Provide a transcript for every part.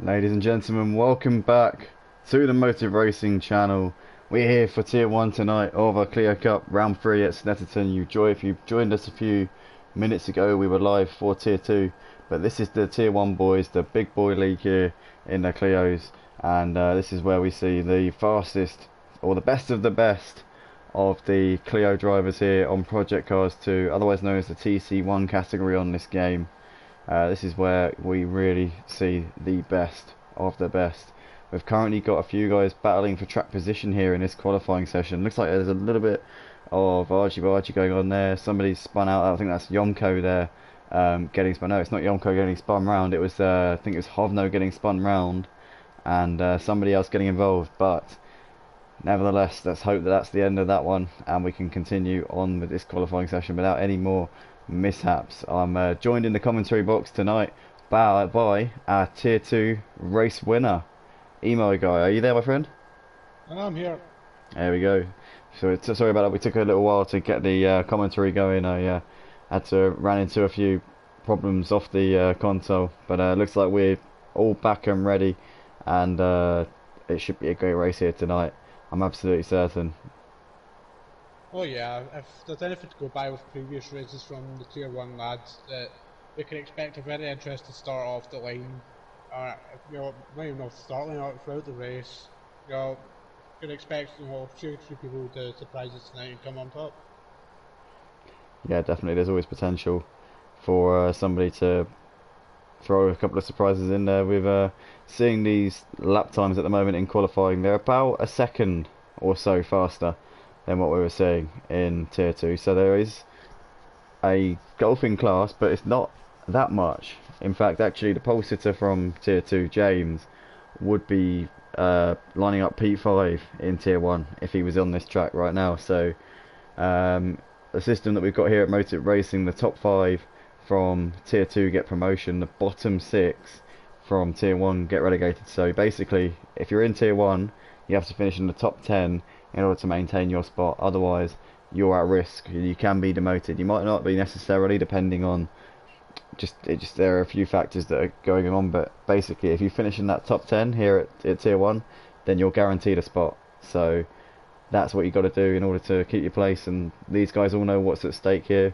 Ladies and gentlemen, welcome back to the Motive Racing channel. We're here for Tier 1 tonight of our Clio Cup Round 3 at Snetterton. If you joined us a few minutes ago, we were live for Tier 2. But this is the Tier 1 boys, the big boy league here in the Clios. And this is where we see the fastest, or the best of the best, of the Clio drivers here on Project Cars 2, otherwise known as the TC1 category on this game. This is where we really see the best of the best. We've currently got a few guys battling for track position here in this qualifying session. Looks like there's a little bit of argy-bargy going on there. Somebody's spun out. I think that's Yomko there getting spun. No, it's not Yomko getting spun round. It was I think it was Hovno getting spun round, and somebody else getting involved. But nevertheless, let's hope that that's the end of that one, and we can continue on with this qualifying session without any more mishaps. I'm joined in the commentary box tonight by our Tier 2 race winner, Emo Guy. Are you there, my friend? I'm here. There we go. So sorry about that. We took a little while to get the commentary going. I had to run into a few problems off the console, but looks like we're all back and ready, and it should be a great race here tonight. I'm absolutely certain. Oh yeah, if there's anything to go by with previous races from the Tier 1 lads, that we can expect a very interesting start off the line. Not even off the start line, out throughout the race. Can expect, few people to surprise us tonight and come on top. Yeah, definitely. There's always potential for somebody to throw a couple of surprises in there. With seeing these lap times at the moment in qualifying, they're about a second or so faster than what we were seeing in Tier 2. So there is a golfing class, but it's not that much. In fact, actually, the pole sitter from Tier 2, James, would be lining up P5 in Tier 1 if he was on this track right now. So the system that we've got here at Motive Racing, the top 5 from Tier 2 get promotion, the bottom 6 from Tier 1 get relegated. So basically, if you're in Tier 1, you have to finish in the top 10 in order to maintain your spot. Otherwise, you're at risk. You can be demoted. You might not be necessarily, depending on just there are a few factors that are going on. But basically, if you finish in that top 10 here at Tier 1, then you're guaranteed a spot. So that's what you got to do in order to keep your place. And these guys all know what's at stake here,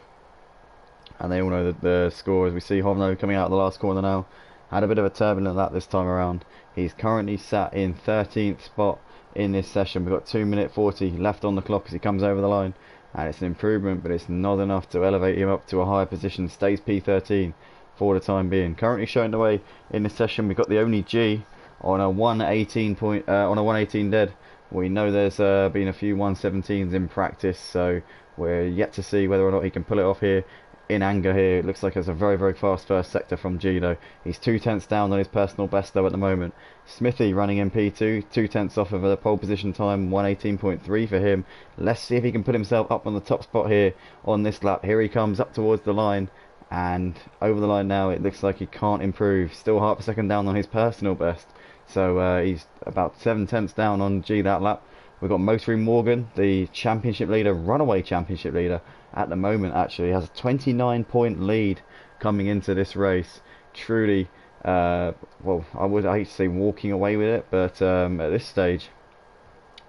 and they all know the score. As we see Hovno coming out of the last corner now, had a bit of a turbulent lap this time around. He's currently sat in 13th spot in this session. We've got 2 minute 40 left on the clock as he comes over the line, and it's an improvement, but it's not enough to elevate him up to a higher position. Stays P13 for the time being. Currently showing the way in this session, we've got the only G on a 118 dead. We know there's been a few 117s in practice, so we're yet to see whether or not he can pull it off here in anger here. It looks like it's a very, very fast first sector from Gino. He's 2 tenths down on his personal best though at the moment. Smithy running in P2, 2 tenths off of the pole position time, 118.3 for him. Let's see if he can put himself up on the top spot here on this lap. Here he comes up towards the line, and over the line now. It looks like he can't improve. Still half a second down on his personal best. So he's about 7 tenths down on G that lap. We've got Motoring Morgan, the championship leader, runaway championship leader at the moment. Actually, has a 29-point lead coming into this race. Truly, well, I hate to say walking away with it, but at this stage,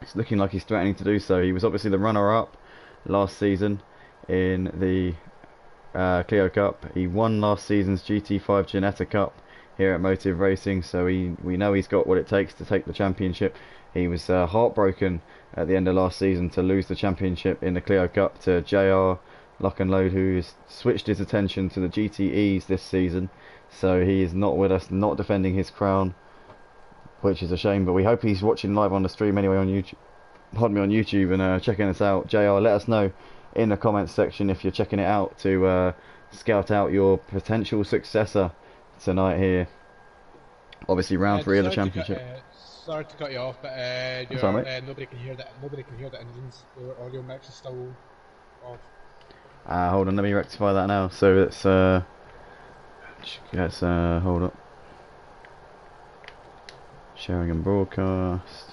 it's looking like he's threatening to do so. He was obviously the runner-up last season in the Clio Cup. He won last season's GT5 Ginetta Cup here at Motive Racing, so we know he's got what it takes to take the championship. He was heartbroken at the end of last season to lose the championship in the Clio Cup to JR Lock and Load, who's switched his attention to the GTEs this season. So he is not with us, not defending his crown, which is a shame. But we hope he's watching live on the stream anyway on YouTube. Pardon me, on YouTube, and checking us out. JR, let us know in the comments section if you're checking it out to scout out your potential successor tonight here. Obviously, round 3 of the championship. Sorry to cut you off, but Sorry, mate. nobody can hear that. Nobody can hear the engines. Your audio mix is still off. Hold on, let me rectify that now. So let's hold up. Sharing and broadcast.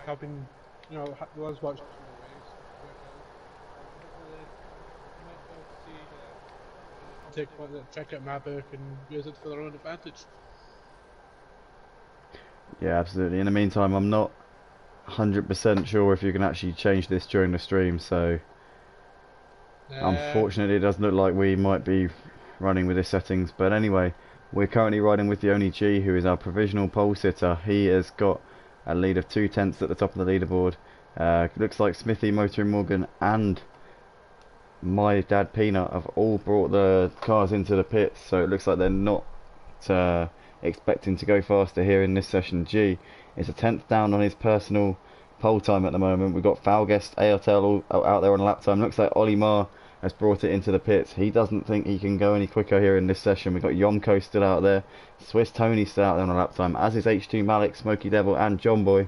I've been, was watching Provisional Race quite well. Hopefully, you might be able to see take one, check out my book and use it for their own advantage. Yeah, absolutely. In the meantime, I'm not 100% sure if you can actually change this during the stream, so Uh, unfortunately it does look like we might be running with the settings. But anyway, we're currently riding with the only G, who is our provisional pole sitter. He has got a lead of 2/10 at the top of the leaderboard. Looks like Smithy, Motor and Morgan and my dad Peanut have all brought the cars into the pits, so it looks like they're not uh, expecting to go faster here in this session G. It's a 10th down on his personal pole time at the moment. We've got Falguest, ARTL all out there on lap time. Looks like Ollie Marr has brought it into the pits. He doesn't think he can go any quicker here in this session. We've got Yomko still out there, Swiss Tony still out there on a lap time, as is H2 Malik, Smoky Devil and John Boy.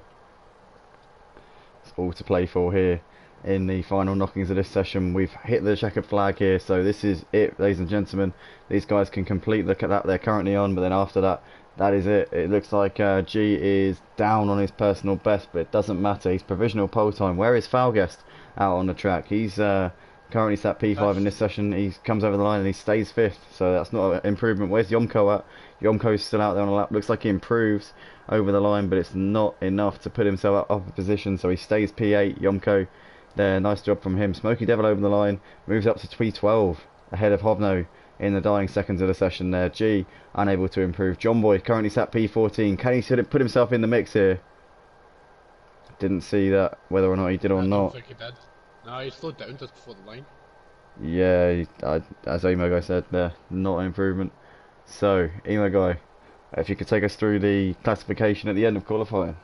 It's all to play for here in the final knockings of this session. We've hit the checkered flag here, so this is it, ladies and gentlemen. These guys can complete the lap they're currently on, but then after that, that is it. It looks like G is down on his personal best, but it doesn't matter. He's provisional pole time. Where is Falguest out on the track? He's currently sat P5 in this session. He comes over the line and he stays 5th, so that's not an improvement. Where's Yomko at? Yomko's still out there on the lap. Looks like he improves over the line, but it's not enough to put himself up of position, so he stays P8. Yomko there, nice job from him. Smoky Devil over the line, moves up to P12 ahead of Hovno in the dying seconds of the session there. G unable to improve. John Boy currently sat P14. Can he put himself in the mix here? Didn't see that, whether or not he did or I not. don't think he did. No, he slowed down just before the line. Yeah, as Emo Guy said there, not an improvement. So, Emo Guy, if you could take us through the classification at the end of qualifying.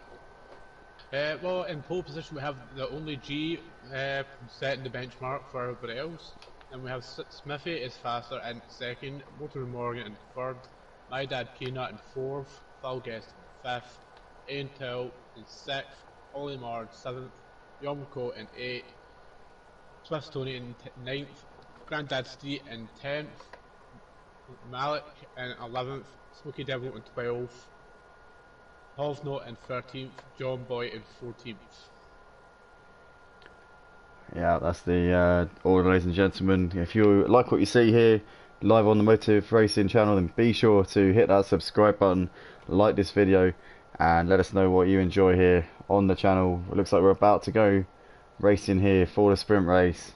Well, in pole position we have the only G setting the benchmark for everybody else. Then we have Smithy is faster in second, Motor Morgan in third, my dad Peanut in fourth, Falguest in fifth, Intel in sixth, Olimar in seventh, Yomko in eighth, Swiss Tony in ninth, Granddad Street in 10th, Malik in 11th, Smoky Devil in 12th, Hovno in 13th, John Boy in 14th. Yeah, that's the order, ladies and gentlemen. If you like what you see here live on the Motive Racing channel, then be sure to hit that subscribe button, like this video, and let us know what you enjoy here on the channel. It looks like we're about to go racing here for the sprint race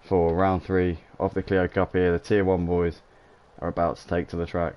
for round 3 of the Clio Cup here. The Tier 1 boys are about to take to the track.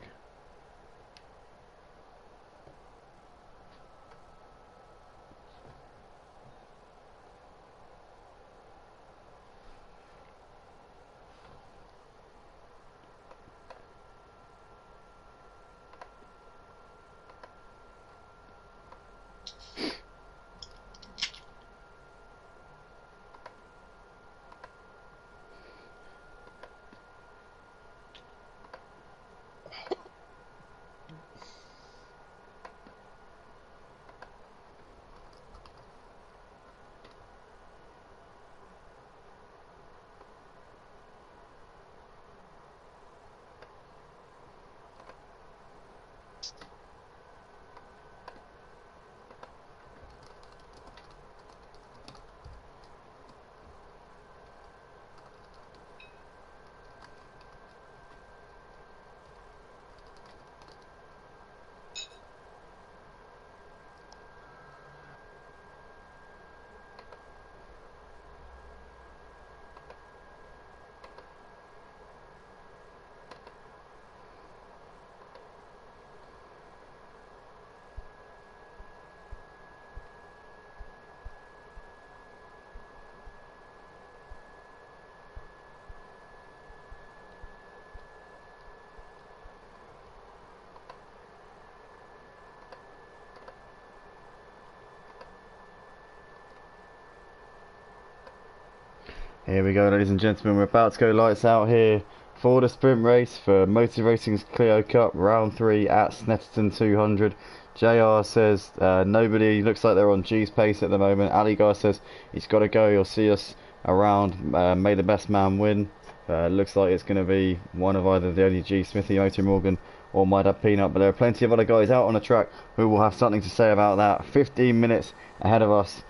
Here we go, ladies and gentlemen, we're about to go lights out here for the sprint race for Motor Racing's Clio Cup round 3 at Snetterton 200. JR says nobody, looks like they're on G's pace at the moment. Ali Guy says he's got to go, you'll see us around, may the best man win. Looks like it's going to be one of either the only G, Smithy, Motor Morgan or might have Peanut, but there are plenty of other guys out on the track who will have something to say about that. 15 minutes ahead of us.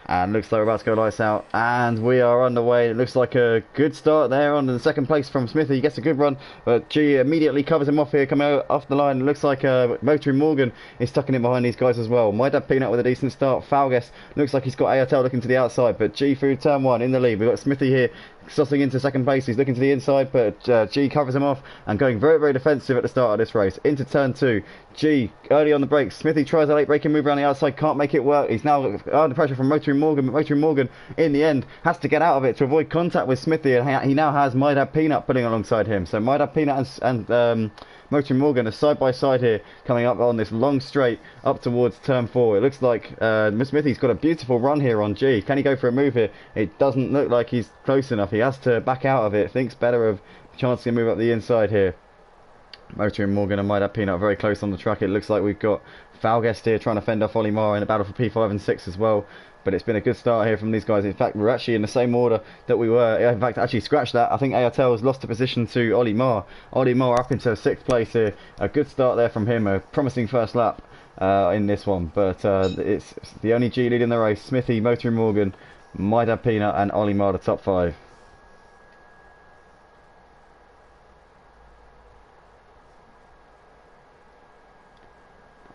And looks like we're about to go lights out, and we are underway. It looks like a good start there on the second place from Smithy. He gets a good run, but G immediately covers him off here, coming out off the line. It looks like Motoring Morgan is tucking in behind these guys as well. Might have Peanut with a decent start. Falguest looks like he's got ARTL looking to the outside, but G through turn one in the lead. We've got Smithy here sussing into second place. He's looking to the inside, but G covers him off and going very, very defensive at the start of this race. Into turn two. G early on the brakes. Smithy tries a late braking move around the outside, can't make it work. He's now under pressure from Motoring Morgan, but Motoring Morgan in the end has to get out of it to avoid contact with Smithy, and he now has Maidab Peanut pulling alongside him. So Maidab Peanut and Motoring Morgan are side by side here, coming up on this long straight up towards turn four. It looks like Smithy's got a beautiful run here on G. Can he go for a move here? It doesn't look like he's close enough. He has to back out of it. Thinks better of the chance to move up the inside here. Motoring Morgan and Maidab Peanut very close on the track. It looks like we've got Falguest here trying to fend off Ollie Marr in a battle for P5 and 6 as well. But it's been a good start here from these guys. In fact, we're actually in the same order that we were. In fact, actually scratch that. I think ARTL has lost the position to Ollie Marr. Ollie Marr up into 6th place here. A good start there from him. A promising first lap in this one. But it's the only G lead in the race. Smithy, Motoring Morgan, Maidab Peanut and Ollie Marr the top 5.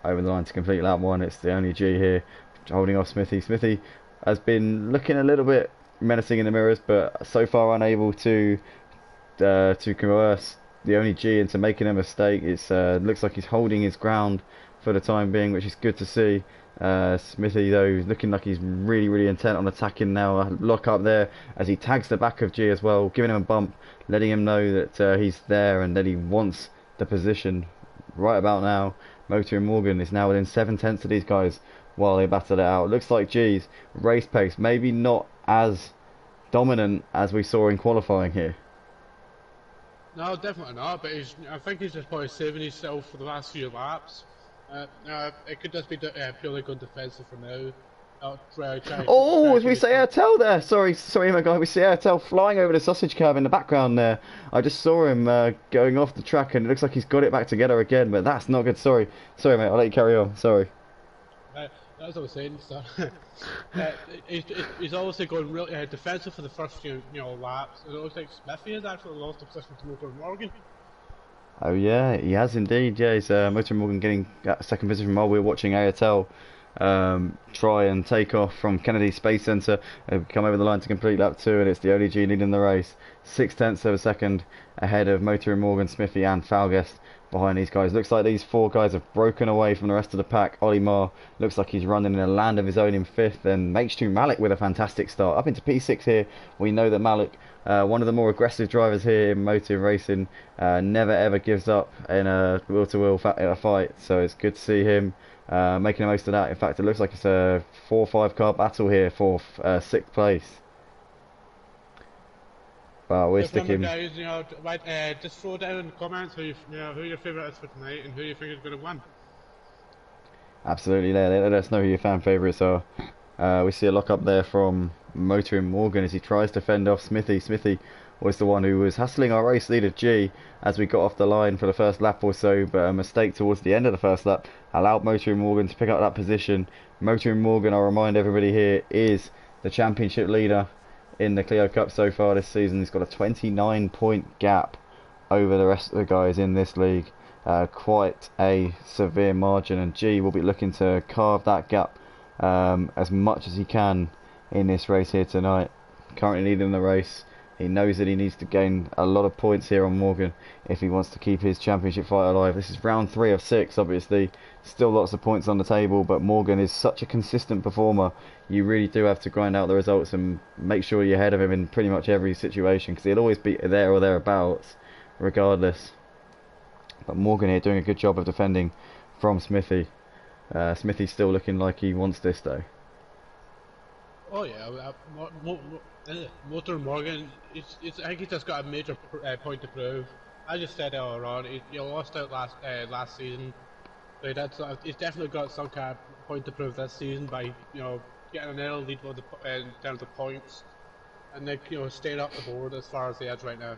Over the line to complete lap one. It's the only G here holding off Smithy. Smithy has been looking a little bit menacing in the mirrors, but so far unable to coerce the only G into making a mistake. It looks like he's holding his ground for the time being, which is good to see. Smithy though looking like he's really intent on attacking now. A lock up there as he tags the back of G as well, giving him a bump, letting him know that he's there and that he wants the position right about now. Motoring Morgan is now within 7/10 of these guys while they battle it out. Looks like G's race pace maybe not as dominant as we saw in qualifying here. No, definitely not. But I think he's just probably saving himself for the last few laps. It could just be purely good defensive for now. As we see ARTL there. Sorry, my guy. We see ARTL flying over the sausage curve in the background there. I just saw him going off the track, and it looks like he's got it back together again. But that's not good. Sorry, mate. I'll let you carry on. Sorry. That's what I was saying. So, he's obviously going really defensive for the first few laps. It looks like Smithy has actually lost the position to Motor Morgan. Oh yeah, he has indeed. Yeah, he's Motor Morgan getting second position while we're watching ARTL try and take off from Kennedy Space Centre. Come over the line to complete lap 2, and it's the only G leading the race. 0.6 of a second ahead of Motoring Morgan, Smithy and Falguest behind these guys. Looks like these 4 guys have broken away from the rest of the pack. Ollie Marr looks like he's running in a land of his own in 5th, and H2 Malik with a fantastic start. Up into P6 here. We know that Malik, one of the more aggressive drivers here in motor racing, never ever gives up in a wheel-to-wheel fight, so it's good to see him making the most of that. In fact, it looks like it's a 4 or 5 car battle here for 6th place. But we're sticking. Guys, just throw down in the comments who your favourite is for tonight and who you think is going to win. Absolutely, let us know who your fan favourites are. We see a lock up there from Motoring Morgan as he tries to fend off Smithy. Smithy was the one who was hassling our race leader G as we got off the line for the first lap or so, but a mistake towards the end of the first lap allowed Motoring Morgan to pick up that position. Motoring Morgan, I'll remind everybody here, is the championship leader in the Clio Cup so far this season. He's got a 29-point gap over the rest of the guys in this league. Quite a severe margin, and G will be looking to carve that gap as much as he can in this race here tonight. Currently leading the race. He knows that he needs to gain a lot of points here on Morgan if he wants to keep his championship fight alive. This is round 3 of 6, obviously. Still lots of points on the table, but Morgan is such a consistent performer. You really do have to grind out the results and make sure you're ahead of him in pretty much every situation, because he'll always be there or thereabouts, regardless. But Morgan here doing a good job of defending from Smithy. Smithy's still looking like he wants this, though. Oh yeah, Motor Morgan, I think he's just got a major point to prove. I just said earlier on, he lost out last season, but he's definitely got some kind of point to prove this season by getting an early lead in terms of points, and then staying up the board as far as he is right now.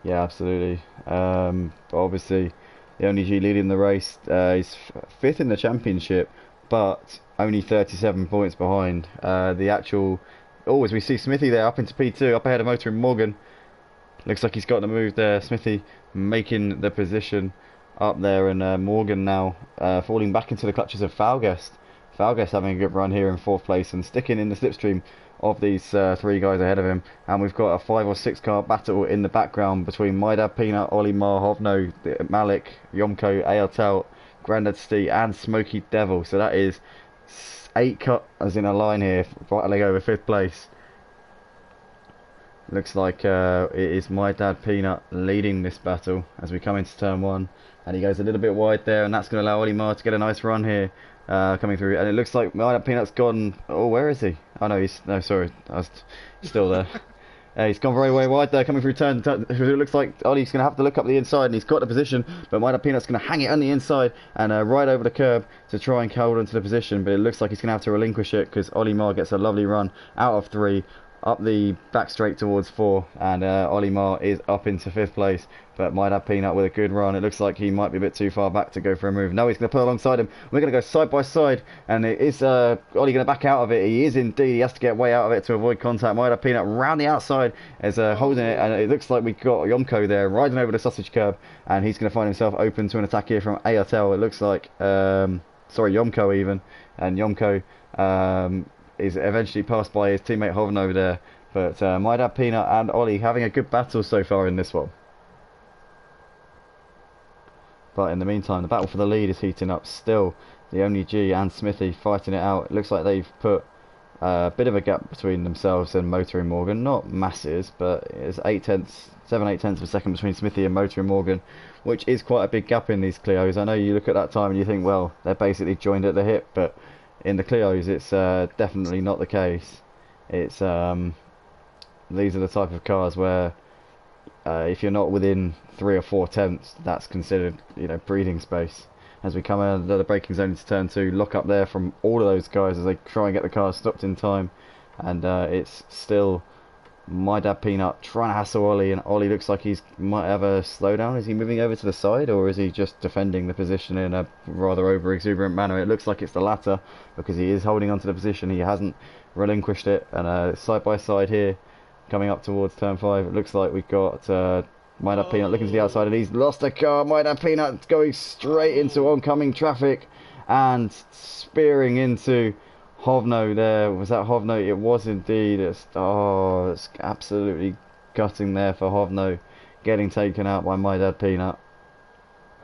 Yeah, absolutely. But obviously, the only G leading the race. He's fifth in the championship, but only 37 points behind. The actual. Oh, as we see Smithy there up into P2, up ahead of Motor and Morgan. Looks like he's got the move there. Smithy making the position up there, and Morgan now falling back into the clutches of Falguest. Falguest having a good run here in fourth place and sticking in the slipstream of these three guys ahead of him. And we've got a 5 or 6 car battle in the background between My Dad Peanut, Ollie Mar, Hovno, Malik, Yomko, Aotel, Grandad Stee, and Smoky Devil. So that is 8 cars in a line here, battling over fifth place. Looks like it is My Dad Peanut leading this battle as we come into turn one, and he goes a little bit wide there, and that's going to allow Ollie Mar to get a nice run here coming through. And it looks like My Dad Peanut's gone. Oh, where is he? Oh no, he's no, sorry, I was still there. He's gone very wide there, coming through turn. It looks like Ollie's going to have to look up the inside, and he's got the position. But My Dad Peanut's going to hang it on the inside and ride over the curb to try and hold onto the position. But it looks like he's going to have to relinquish it because Ollie Mar gets a lovely run out of 3. Up the back straight towards 4, and Ollie Mar is up into 5th place, but My Dad Peanut with a good run. It looks like he might be a bit too far back to go for a move. No, he's going to pull alongside him. We're going to go side by side, and it is Ollie going to back out of it. He is indeed. He has to get way out of it to avoid contact. My Dad Peanut round the outside is holding it, and it looks like we've got Yomko there riding over the sausage curb, and he's going to find himself open to an attack here from ARTL. It looks like, sorry, Yomko even, and Yomko is eventually passed by his teammate Hovno there. But My Dad Peanut and Ollie having a good battle so far in this one. But in the meantime, the battle for the lead is heating up still. The Only G and Smithy fighting it out. It looks like they've put a bit of a gap between themselves and Motor and Morgan. Not masses, but it's 7/8 of a second between Smithy and Motor and Morgan, which is quite a big gap in these Clios. I know you look at that time and you think, well, they're basically joined at the hip, but in the Clios, it's definitely not the case. It's these are the type of cars where if you're not within 3 or 4 tenths, that's considered, you know, breathing space. As we come out of the braking zone into turn 2, lock up there from all of those guys as they try and get the cars stopped in time, and it's still My Dad Peanut trying to hassle Ollie, and Ollie looks like he's might have a slowdown. Is he moving over to the side, or is he just defending the position in a rather over exuberant manner? It looks like it's the latter, because he is holding onto the position. He hasn't relinquished it, and side by side here, coming up towards turn 5, it looks like we've got My Dad Peanut looking to the outside, and he's lost a car. My Dad Peanut going straight into oncoming traffic and spearing into Hovno there. Was that Hovno? It was indeed. It's absolutely gutting there for Hovno, getting taken out by My Dad Peanut.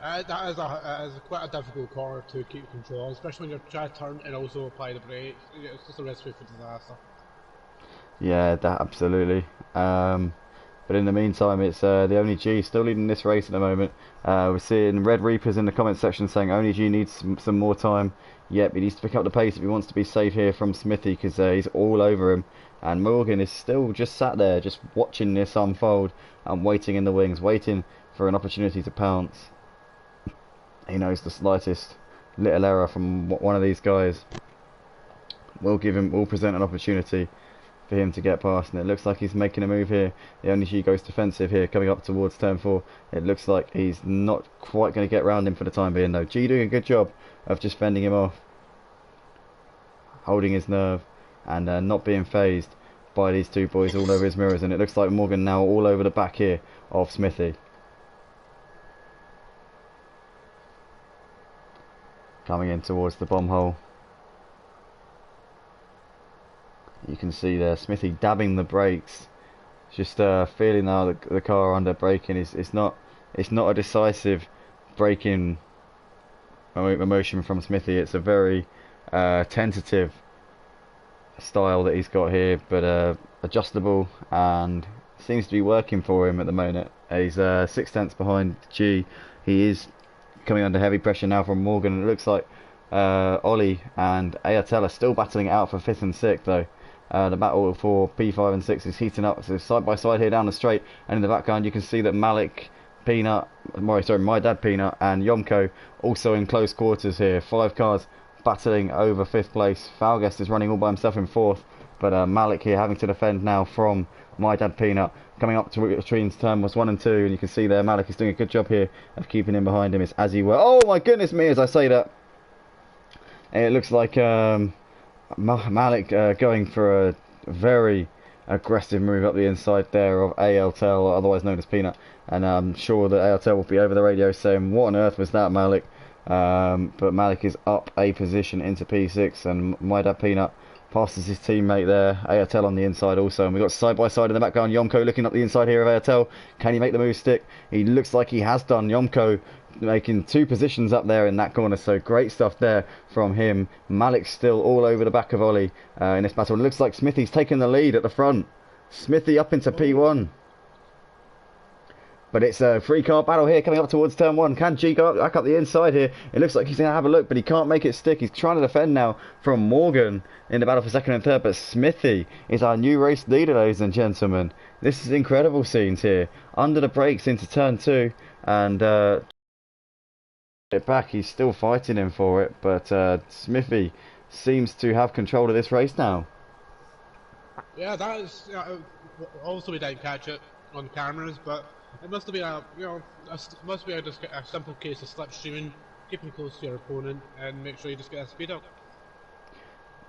That is quite a difficult corner to keep control, especially when you're trying to turn and also apply the brakes. It's just a recipe for disaster. Yeah, that absolutely. But in the meantime, it's the Only G still leading this race at the moment. We're seeing Red Reapers in the comment section saying Only G needs some more time. Yep, he needs to pick up the pace if he wants to be safe here from Smithy, because he's all over him. And Morgan is still just sat there, just watching this unfold and waiting in the wings, waiting for an opportunity to pounce. He knows the slightest little error from one of these guys will present an opportunity for him to get past, and it looks like he's making a move here. The Only G goes defensive here, coming up towards turn 4. It looks like he's not quite going to get round him for the time being, though. G doing a good job of just fending him off, holding his nerve, and not being phased by these two boys all over his mirrors. And it looks like Morgan now all over the back here of Smithy. Coming in towards the bomb hole. You can see there Smithy dabbing the brakes, just feeling now the car under braking. It's not a decisive braking motion from Smithy. It's a very tentative style that he's got here, but adjustable, and seems to be working for him at the moment. He's 6 tenths behind G. He is coming under heavy pressure now from Morgan, and it looks like Ollie and Airtel are still battling it out for 5th and 6th though. The battle for P5 and 6 is heating up, so side by side here down the straight, and in the background you can see that Malik, Peanut, My Dad Peanut and Yomko also in close quarters here. 5 cars battling over 5th place. Falguest is running all by himself in 4th, But Malik here having to defend now from My Dad Peanut. Coming up to between turns 1 and 2, and you can see there Malik is doing a good job here of keeping him behind him. It's as he were. Oh my goodness me, as I say that. It looks like Malik going for a very aggressive move up the inside there of ALTEL, otherwise known as Peanut. And I'm sure that ALTEL will be over the radio saying, what on earth was that, Malik? But Malik is up a position into P6, and My Dad Peanut passes his teammate there. ALTEL on the inside also, and we've got side by side in the background. Yomko looking up the inside here of ALTEL. Can he make the move stick? He looks like he has done. Yomko making 2 positions up there in that corner, so great stuff there from him. Malik's still all over the back of Ollie in this battle. It looks like Smithy's taken the lead at the front. Smithy up into P1. But it's a 3-car battle here coming up towards turn 1. Can G go back up the inside here? It looks like he's going to have a look, but he can't make it stick. He's trying to defend now from Morgan in the battle for 2nd and 3rd. But Smithy is our new race leader, ladies and gentlemen. This is incredible scenes here. Under the brakes into turn 2. And it back. He's still fighting him for it. But Smithy seems to have control of this race now. Yeah, that is. Also, we didn't catch it on cameras, but it must have been must be just a simple case of slipstreaming, keeping close to your opponent, and make sure you just get a speed up.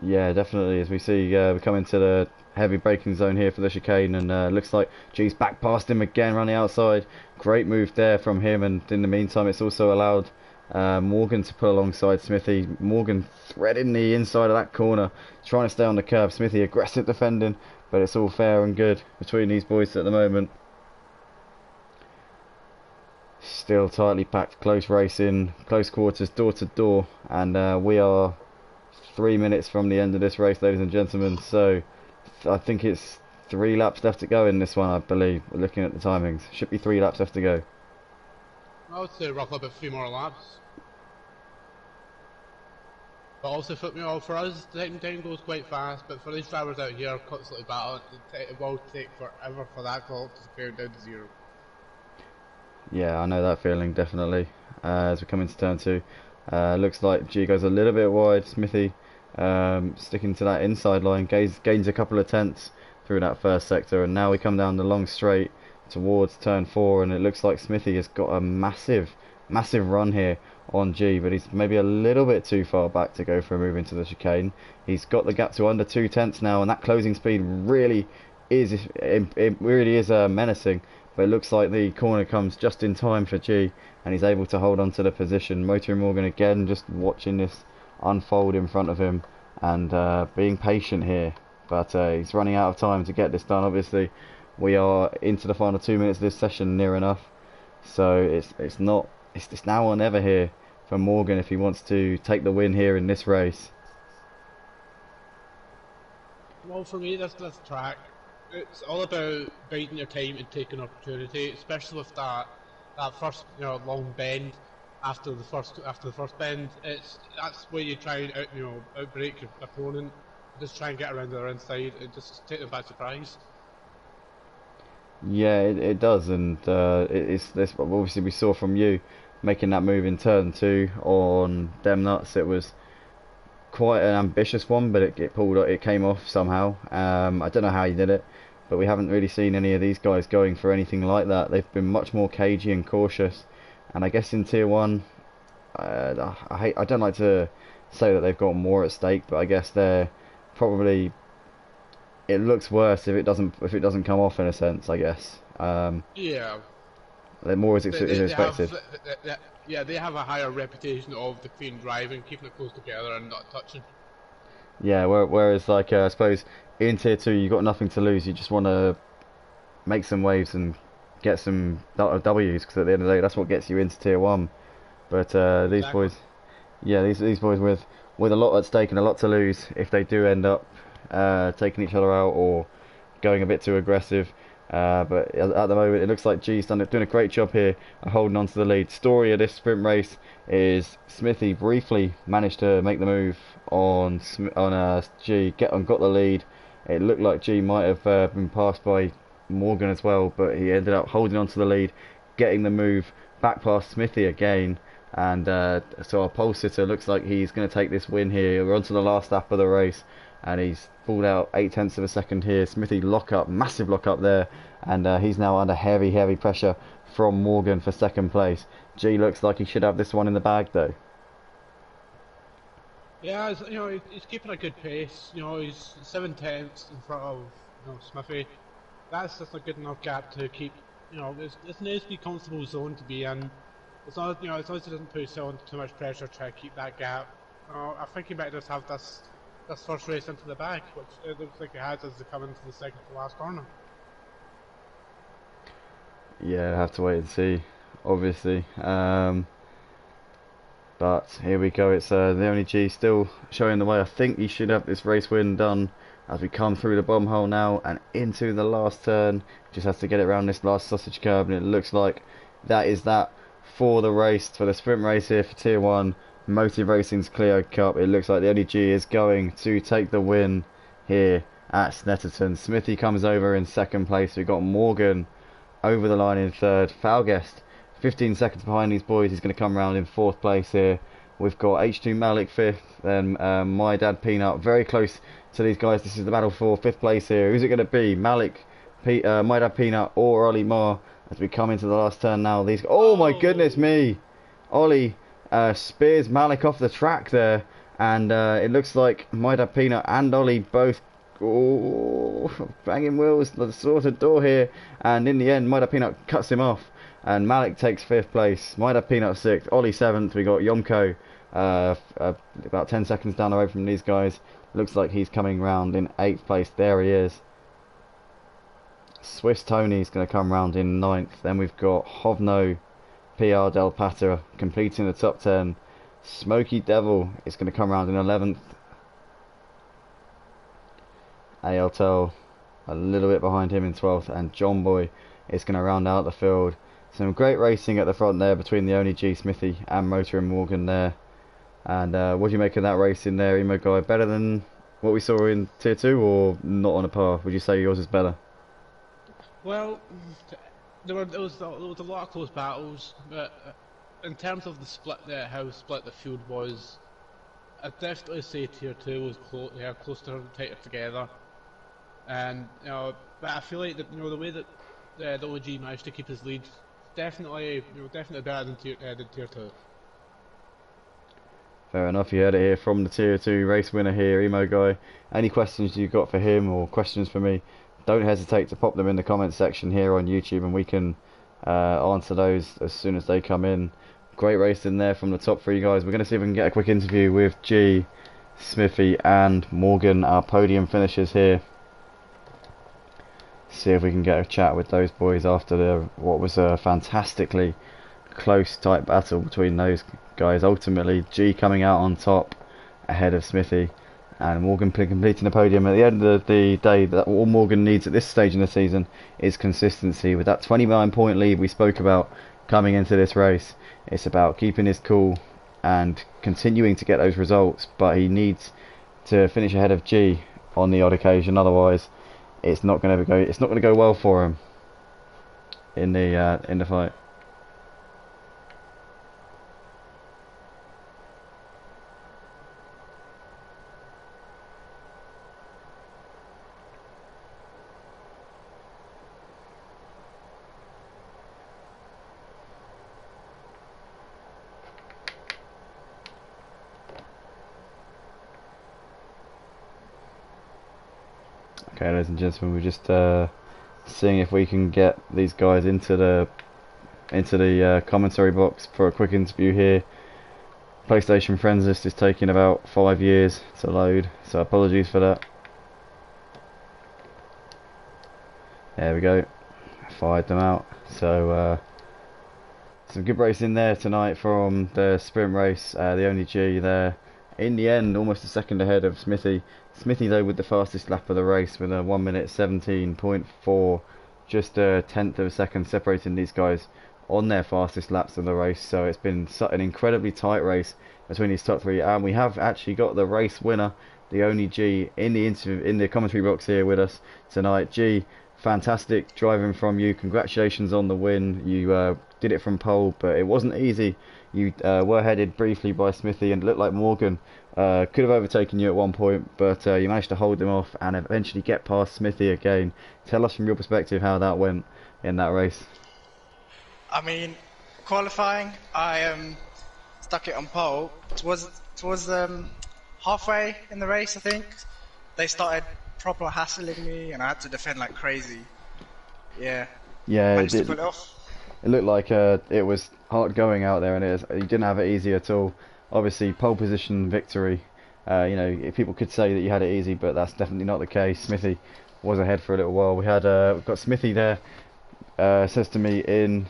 Yeah, definitely. As we see, we come into the heavy braking zone here for the chicane, and looks like G's back past him again, running outside. Great move there from him, and in the meantime, it's also allowed Morgan to pull alongside Smithy. Morgan threading the inside of that corner, trying to stay on the curb. Smithy aggressive defending, but it's all fair and good between these boys at the moment. Still tightly packed, close racing, close quarters, door to door, and we are 3 minutes from the end of this race, ladies and gentlemen. So I think it's 3 laps left to go in this one, I believe. We're looking at the timings. Should be 3 laps left to go. I would say rough up a few more laps. But also for us, the time goes quite fast. But for these drivers out here, constantly battling, it will take forever for that clock to go down to 0. Yeah, I know that feeling, definitely. As we come into turn 2, looks like G goes a little bit wide. Smithy sticking to that inside line, gains a couple of tenths through that first sector, and now we come down the long straight towards turn 4, and it looks like Smithy has got a massive run here on G, but he's maybe a little bit too far back to go for a move into the chicane. He's got the gap to under 2 tenths now, and that closing speed really is menacing. But it looks like the corner comes just in time for G, and he's able to hold on to the position. Motoring Morgan again, just watching this unfold in front of him, and being patient here. But he's running out of time to get this done. Obviously, we are into the final 2 minutes of this session, near enough. So it's now or never here for Morgan if he wants to take the win here in this race. Well, for me, this track, it's all about biding your time and taking opportunity, especially with that first long bend after the first bend. That's where you try and outbrake your opponent, just try and get around their inside and just take them by surprise. Yeah, it does, and it's this. Obviously, we saw from you making that move in turn 2 on them nuts. It was quite an ambitious one, but it came off somehow. I don't know how he did it, but we haven't really seen any of these guys going for anything like that. They've been much more cagey and cautious, and I guess in tier 1, I don't like to say that they've got more at stake, but I guess they're probably. It looks worse if it doesn't come off, in a sense, I guess. Yeah. They're more as expected. They have a higher reputation of the clean driving, keeping it close together and not touching. Yeah, whereas like I suppose in tier 2 you've got nothing to lose. You just want to make some waves and get some W's, because at the end of the day that's what gets you into tier 1. But these boys, yeah, these boys with a lot at stake and a lot to lose if they do end up taking each other out or going a bit too aggressive. But at the moment it looks like G's doing a great job here of holding on to the lead. Story of this sprint race is Smithy briefly managed to make the move on G, got the lead. It looked like G might have been passed by Morgan as well, but he ended up holding on to the lead, getting the move back past Smithy again. And so our pole sitter looks like he's going to take this win here. We're on to the last lap of the race, and he's pulled out 8 tenths of a second here. Smithy lock up, massive lock up there, and he's now under heavy pressure from Morgan for second place. G looks like he should have this one in the bag though. Yeah, he's keeping a good pace. He's 7 tenths in front of Smithy. That's just a good enough gap to keep. It's a nicely comfortable zone to be in. As long as he doesn't put himself under too much pressure, try to keep that gap. I think he might just have this first race into the bag, which it looks like he has as they come into the second to last corner. Yeah, I have to wait and see, obviously. But here we go. It's the only G still showing the way. I think he should have this race win done as we come through the bomb hole now and into the last turn. Just has to get it around this last sausage curb, and it looks like that is that for the race, for the sprint race here for Tier 1 Motive Racing's Clio Cup. It looks like the only G is going to take the win here at Snetterton. Smithy comes over in second place. We've got Morgan over the line in third. Falguest 15 seconds behind these boys. He's going to come round in fourth place here. We've got H2 Malik fifth, then My Dad Peanut very close to these guys. This is the battle for fifth place here. Who's it going to be? Malik, My Dad Peanut, or Ollie Marr as we come into the last turn now? Oh my goodness me! Ollie spears Malik off the track there, and it looks like My Dad Peanut and Ollie both banging wheels the sorted door here, and in the end My Dad Peanut cuts him off. And Malik takes fifth place, My Dad Peanut sixth, Ollie seventh. We got Yomko about 10 seconds down the road from these guys. Looks like he's coming round in eighth place. There he is. Swiss Tony's going to come round in ninth. Then we've got Hovno, PR Del Patra completing the top 10. Smoky Devil is going to come round in 11th. ALTEL a little bit behind him in 12th, and John Boy is going to round out the field. Some great racing at the front there between the only G, Smithy, and Motor and Morgan there. And what do you make of that race in there, Emo Guy? Better than what we saw in Tier 2, or not on a par? Would you say yours is better? Well, there was a lot of close battles, but in terms of the split, how split the field was, I'd definitely say Tier 2 was closer, tighter together. And but I feel like the way that the OG managed to keep his lead, definitely better than Tier 2. Fair enough, you heard it here from the Tier 2 race winner here, Emo Guy. Any questions you've got for him or questions for me, don't hesitate to pop them in the comments section here on YouTube, and we can answer those as soon as they come in. Great race in there from the top three guys. We're going to see if we can get a quick interview with G, Smithy and Morgan, our podium finishers here. See if we can get a chat with those boys after what was a fantastically close tight battle between those guys. Ultimately G coming out on top ahead of Smithy, and Morgan completing the podium. At the end of the day, that all Morgan needs at this stage in the season is consistency. With that 29-point lead we spoke about coming into this race, it's about keeping his cool and continuing to get those results, but he needs to finish ahead of G on the odd occasion, otherwise it's not going to go well for him in the fight. Okay, ladies and gentlemen, we're just seeing if we can get these guys into the commentary box for a quick interview here. PlayStation Friends list is taking about 5 years to load, so apologies for that. There we go, fired them out. So some good racing there tonight from the sprint race. The only G there in the end, almost a second ahead of Smithy. Smithy though with the fastest lap of the race with a 1:17.4, just a tenth of a second separating these guys on their fastest laps of the race. So it's been an incredibly tight race between these top three, and we have actually got the race winner, the only G, in the commentary box here with us tonight. G, fantastic driving from you. Congratulations on the win. You did it from pole, but it wasn't easy. You were headed briefly by Smithy, and it looked like Morgan could have overtaken you at one point, but you managed to hold him off and eventually get past Smithy again. Tell us from your perspective how that went in that race. I mean, qualifying, I stuck it on pole. Towards halfway in the race, I think they started proper hassling me, and I had to defend like crazy. Yeah, Yeah, managed to pull it off. it looked like it was hard going out there, and you didn't have it easy at all. Obviously, pole position victory. People could say that you had it easy, but that's definitely not the case. Smithy was ahead for a little while. We've got Smithy there. Says to me in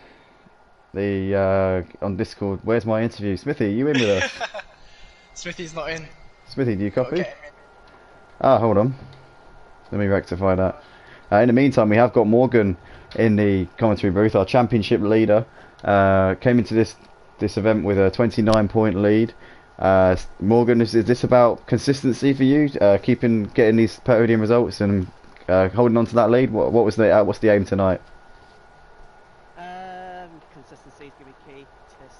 the on Discord, "Where's my interview, Smithy? Are you in with us?" Smithy's not in. Smithy, do you Gotta copy? get him in. Ah, hold on. Let me rectify that. In the meantime, we have got Morgan in the commentary booth, our championship leader. Came into this event with a 29-point lead. Morgan, is this about consistency for you? Getting these podium results and holding on to that lead? What's the aim tonight? Consistency is going to be key to this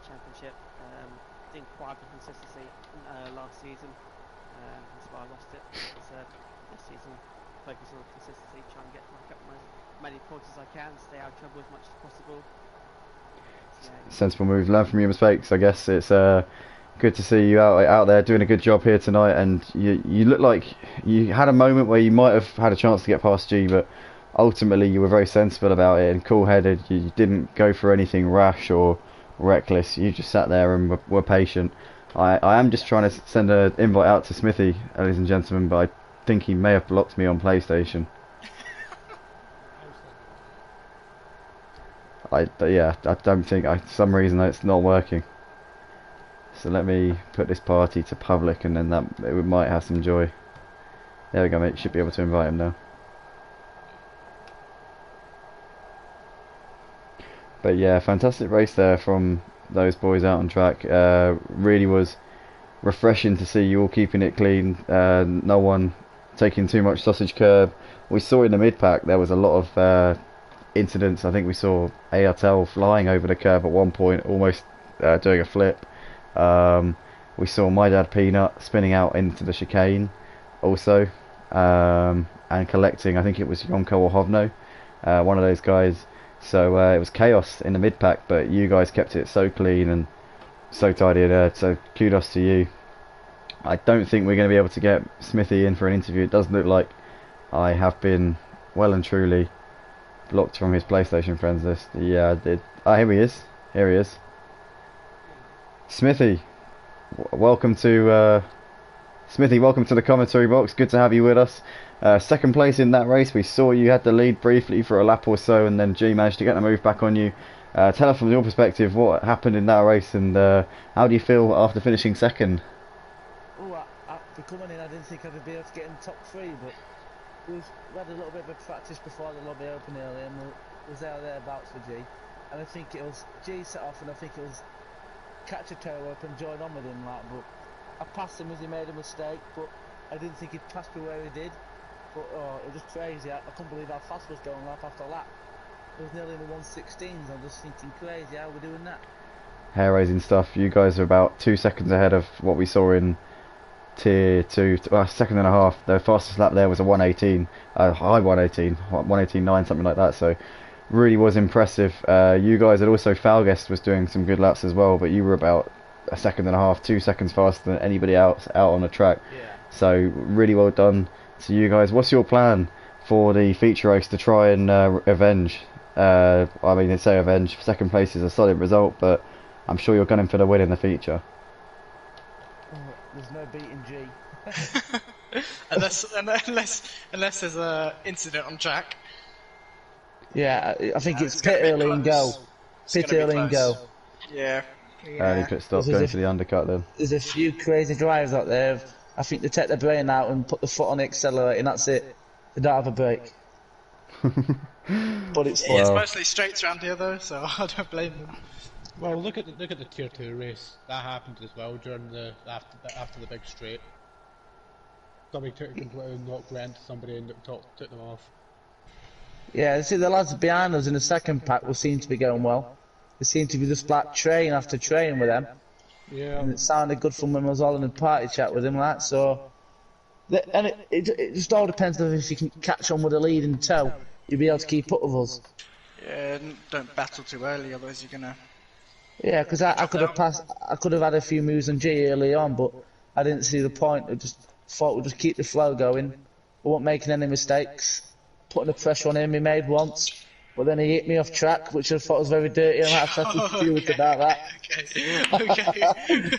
championship. Didn't quite have consistency last season, that's why I lost it. This season, focus on consistency, try and get up as many points as I can, stay out of trouble as much as possible. Sensible move. Learn from your mistakes. I guess it's good to see you out there doing a good job here tonight. And you look like you had a moment where you might have had a chance to get past G, but ultimately you were very sensible about it and cool-headed. You didn't go for anything rash or reckless. You just sat there and were patient. I am just trying to send an invite out to Smithy, ladies and gentlemen, but I think he may have blocked me on PlayStation. I don't think, for some reason it's not working. So let me put this party to public, and then it might have some joy. There we go, mate. Should be able to invite him now. But yeah, fantastic race there from those boys out on track. Really was refreshing to see you all keeping it clean. No one taking too much sausage curb. We saw in the mid-pack there was a lot of incidents. I think we saw ARTL flying over the curb at one point, almost doing a flip. We saw my dad Peanut spinning out into the chicane also, and collecting, I think it was Yonko or Hovno, one of those guys. So it was chaos in the mid-pack, but you guys kept it so clean and so tidy there, so kudos to you. I don't think we're going to be able to get Smithy in for an interview. It does look like I have been well and truly blocked from his PlayStation friends list. Yeah, I did. Ah, here he is. Here he is. Smithy, welcome to the commentary box. Good to have you with us. Second place in that race. We saw you had the lead briefly for a lap or so, and then G managed to get the move back on you. Tell us from your perspective what happened in that race, and how do you feel after finishing second? For coming in, I didn't think I'd be able to get in top three, but we had a little bit of a practice before the lobby opened early, and we was thereabouts for G. And I think it was G set off, and I think it was catch a tail up and join on with him, but I passed him as he made a mistake, but I didn't think he'd pass me where he did. But it was crazy. I couldn't believe how fast I was going lap after lap. It was nearly in the 116s. I'm just thinking, crazy, how are we doing that? Hair-raising stuff. You guys are about 2 seconds ahead of what we saw in Tier 2, second and a half. The fastest lap there was a 118, high 118, 118.9, something like that. So really was impressive. You guys had also, Falguest was doing some good laps as well, but you were about a second and a half, 2 seconds faster than anybody else out on the track. Yeah. So really well done to you guys. What's your plan for the feature race to try and avenge? I mean, they say avenge. Second place is a solid result, but I'm sure you're gunning for the win in the feature. There's no beating G. unless there's a incident on track. Yeah, I think it's pit early and go. Pit early and go. Yeah. Early pit stop, going for the undercut then. There's a few crazy drivers out there. I think they take their brain out and put the foot on the accelerator, and that's it. They don't have a brake. But it's fun. It's mostly straights around here though, so I don't blame them. Well, look at the tier 2 race. That happened as well during after the big straight. Somebody completely knocked right into somebody and took them off. Yeah, see the lads behind us in the second pack will seem to be going well. It seemed to be just like train after train with them, Yeah. and it sounded good from when I was all in the party chat with him, like so. And it just all depends on if you can catch on with the lead in tow, you'll be able to keep up with us. Yeah, don't battle too early, otherwise you're gonna Yeah, because I drop could have out. passed, I could have had a few moves on G early on, but I didn't see the point. I just thought we'd just keep the flow going. We weren't making any mistakes. Putting the pressure on him, he made once, but then he hit me off track, which I thought was very dirty. I might have to speak to Felix Okay, about okay.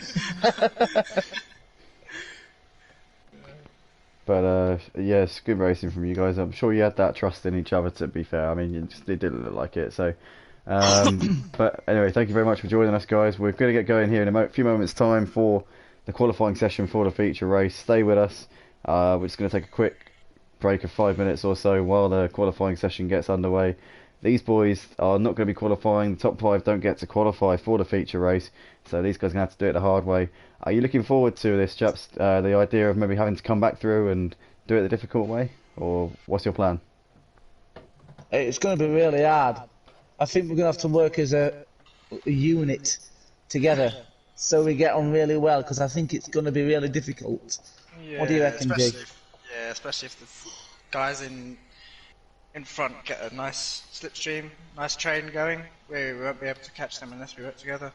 But yeah, it's good racing from you guys. I'm sure you had that trust in each other. To be fair, I mean, it didn't look like it. So, but anyway, thank you very much for joining us, guys. We're going to get going here in a few moments' time for the qualifying session for the feature race. Stay with us. We're just going to take a quick break of 5 minutes or so while the qualifying session gets underway. These boys are not going to be qualifying. The top five don't get to qualify for the feature race, so these guys are going to have to do it the hard way. Are you looking forward to this, chaps? The idea of maybe having to come back through and do it the difficult way, or what's your plan? It's going to be really hard. I think we're going to have to work as a unit together so we get on really well, because I think it's going to be really difficult. What do you Yeah, reckon, G? especially if the guys in front get a nice slipstream, nice train going. We won't be able to catch them unless we work together.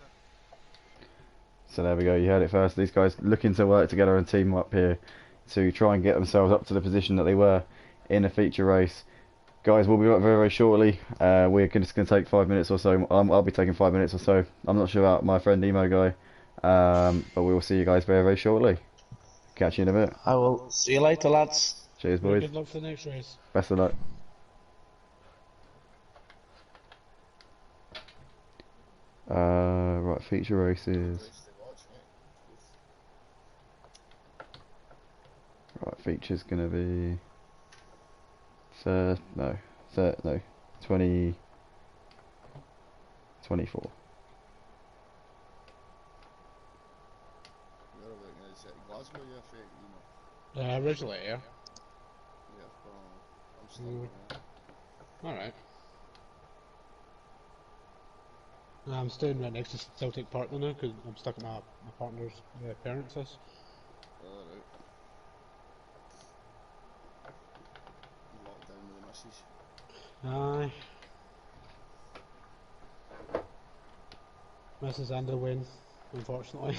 So there we go. You heard it first. These guys looking to work together and team up here to try and get themselves up to the position that they were in a feature race. Guys, we'll be back very, very shortly. We're just going to take 5 minutes or so. I'll be taking 5 minutes or so. I'm not sure about my friend Emo guy, but we will see you guys very, very shortly. Catch you in a bit. I will see you later, lads. Cheers, Very boys. good luck for the next race. Best of luck. Right, feature races. Right, feature's gonna be no, 20, 24. Originally, yeah. Mm. Alright. I'm staying right next to Celtic Park now because I'm stuck at my partner's parents' house. Alright. Locked down with the missus. Aye. Mrs. and a win, unfortunately.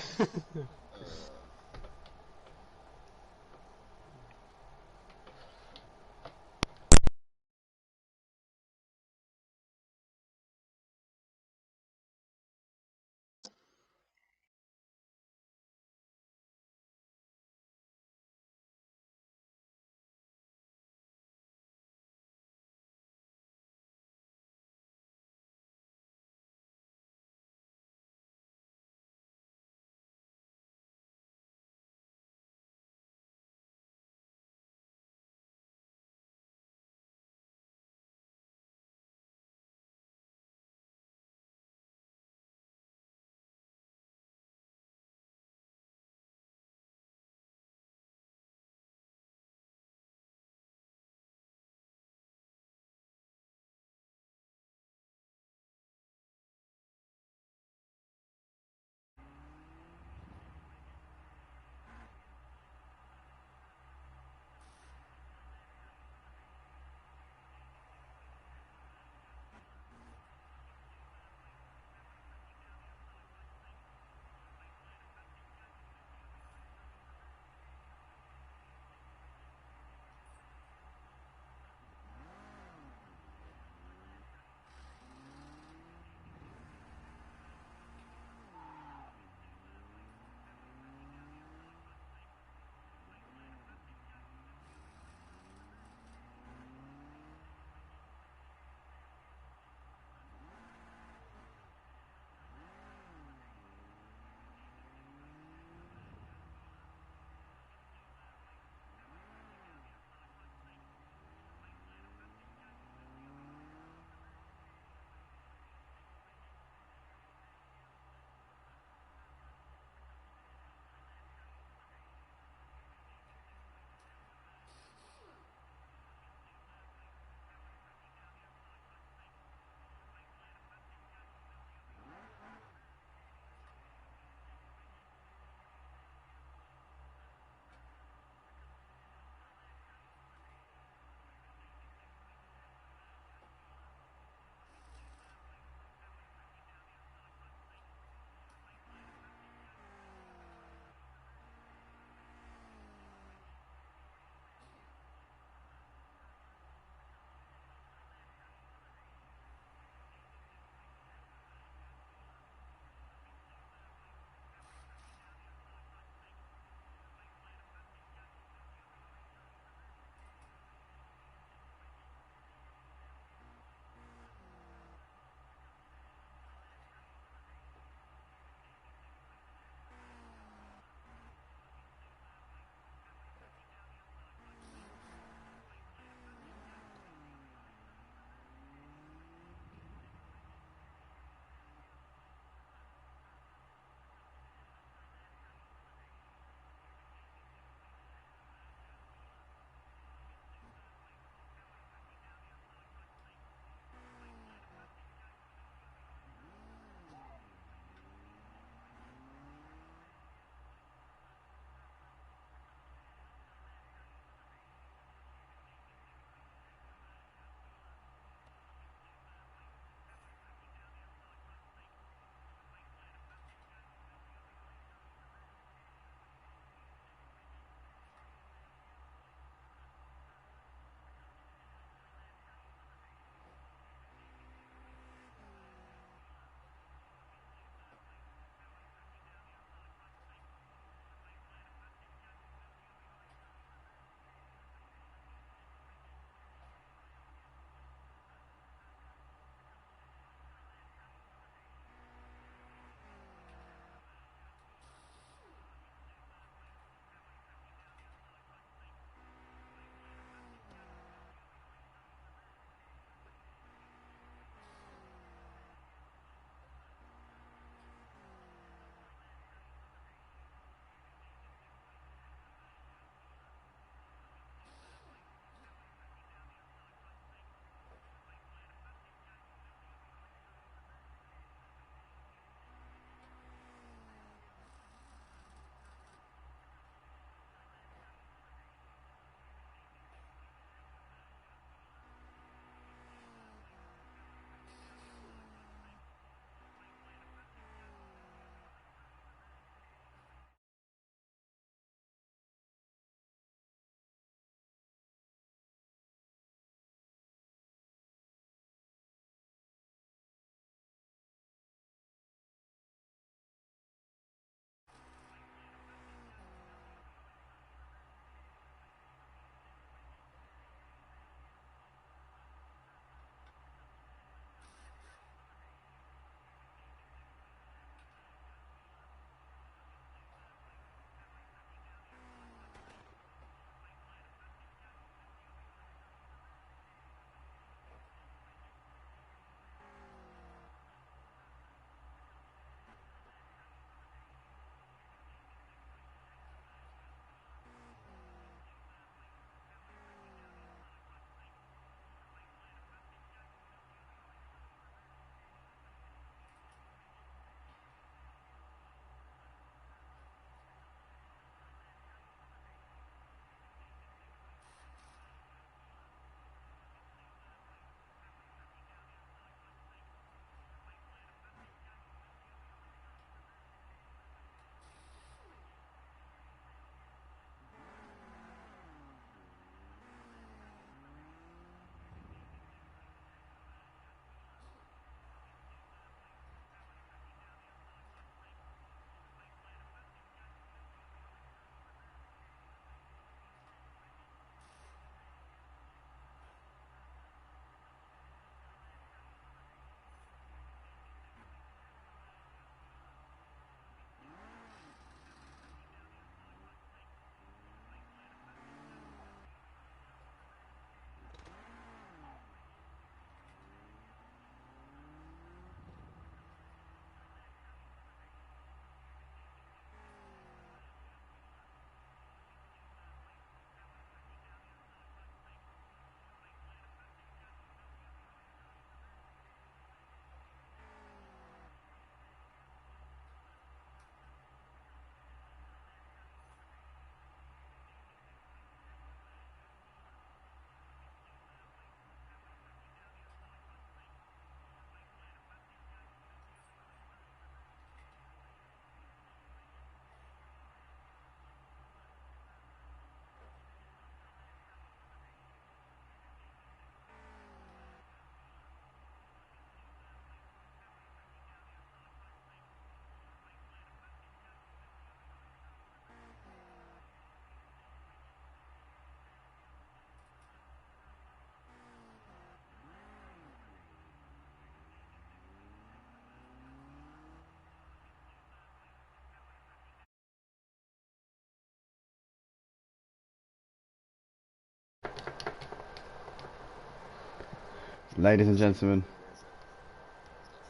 Ladies and gentlemen,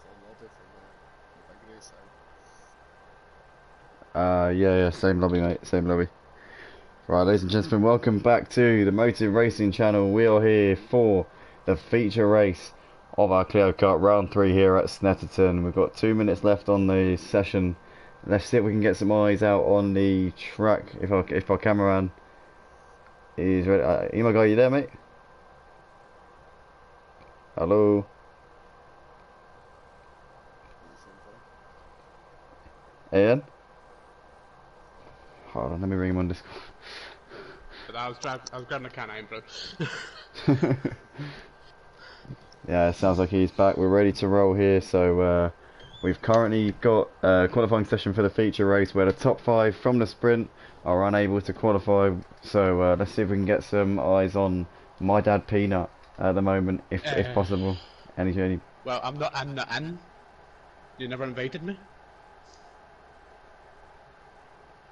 Full lobby from the big race side. yeah, same lobby, mate, same lobby. Right, ladies and gentlemen, welcome back to the Motive Racing channel. We are here for the feature race of our Clio Kart round 3 here at Snetterton. We've got 2 minutes left on the session. Let's see if we can get some eyes out on the track. If our cameraman is ready. Emo guy, you there, mate? Hello. Ian? Hold on, let me ring him on Discord. But I was grabbing a can of bro. Yeah, it sounds like he's back. We're ready to roll here. So we've currently got a qualifying session for the feature race where the top 5 from the sprint are unable to qualify. So let's see if we can get some eyes on my dad Peanut at the moment, if possible. Any? Well, I'm not in. You never invited me.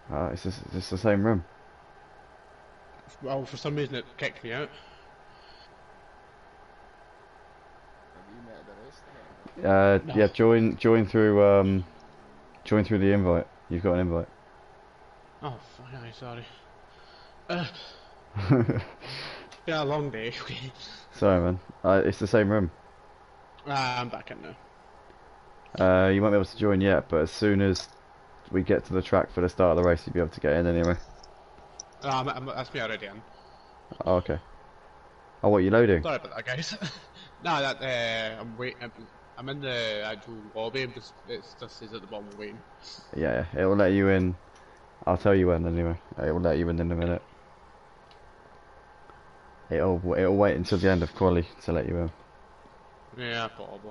It's just the same room. Well, for some reason it kicked me out. Have you met the rest of it? No. Yeah, join through the invite. You've got an invite. Oh, fuck, sorry. Been a long day. Okay. Sorry, man. It's the same room. I'm back in now. You won't be able to join yet, but as soon as we get to the track for the start of the race, you'll be able to get in anyway. That's me already in. Oh, okay. Oh, what, you loading? Sorry about that, guys. No, that I'm waiting. I'm in the actual lobby. It just says at the bottom waiting. Yeah, it will let you in. I'll tell you when anyway. It will let you in a minute. It'll wait until the end of quali to let you in. Yeah, probably.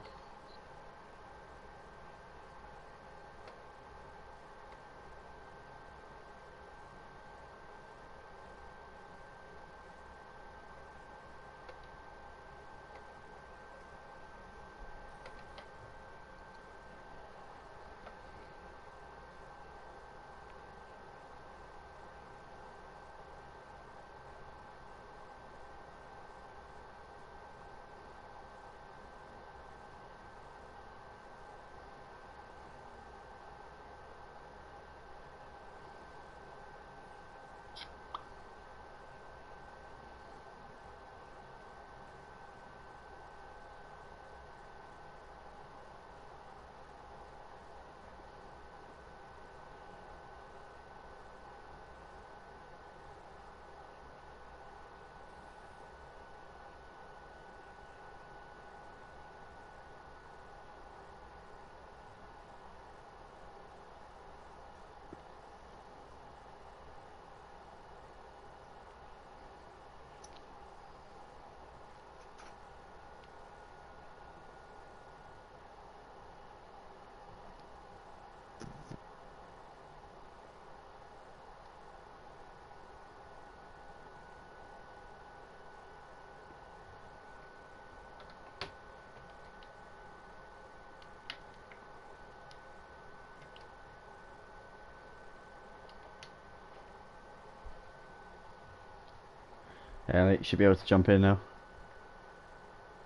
Yeah, you should be able to jump in now.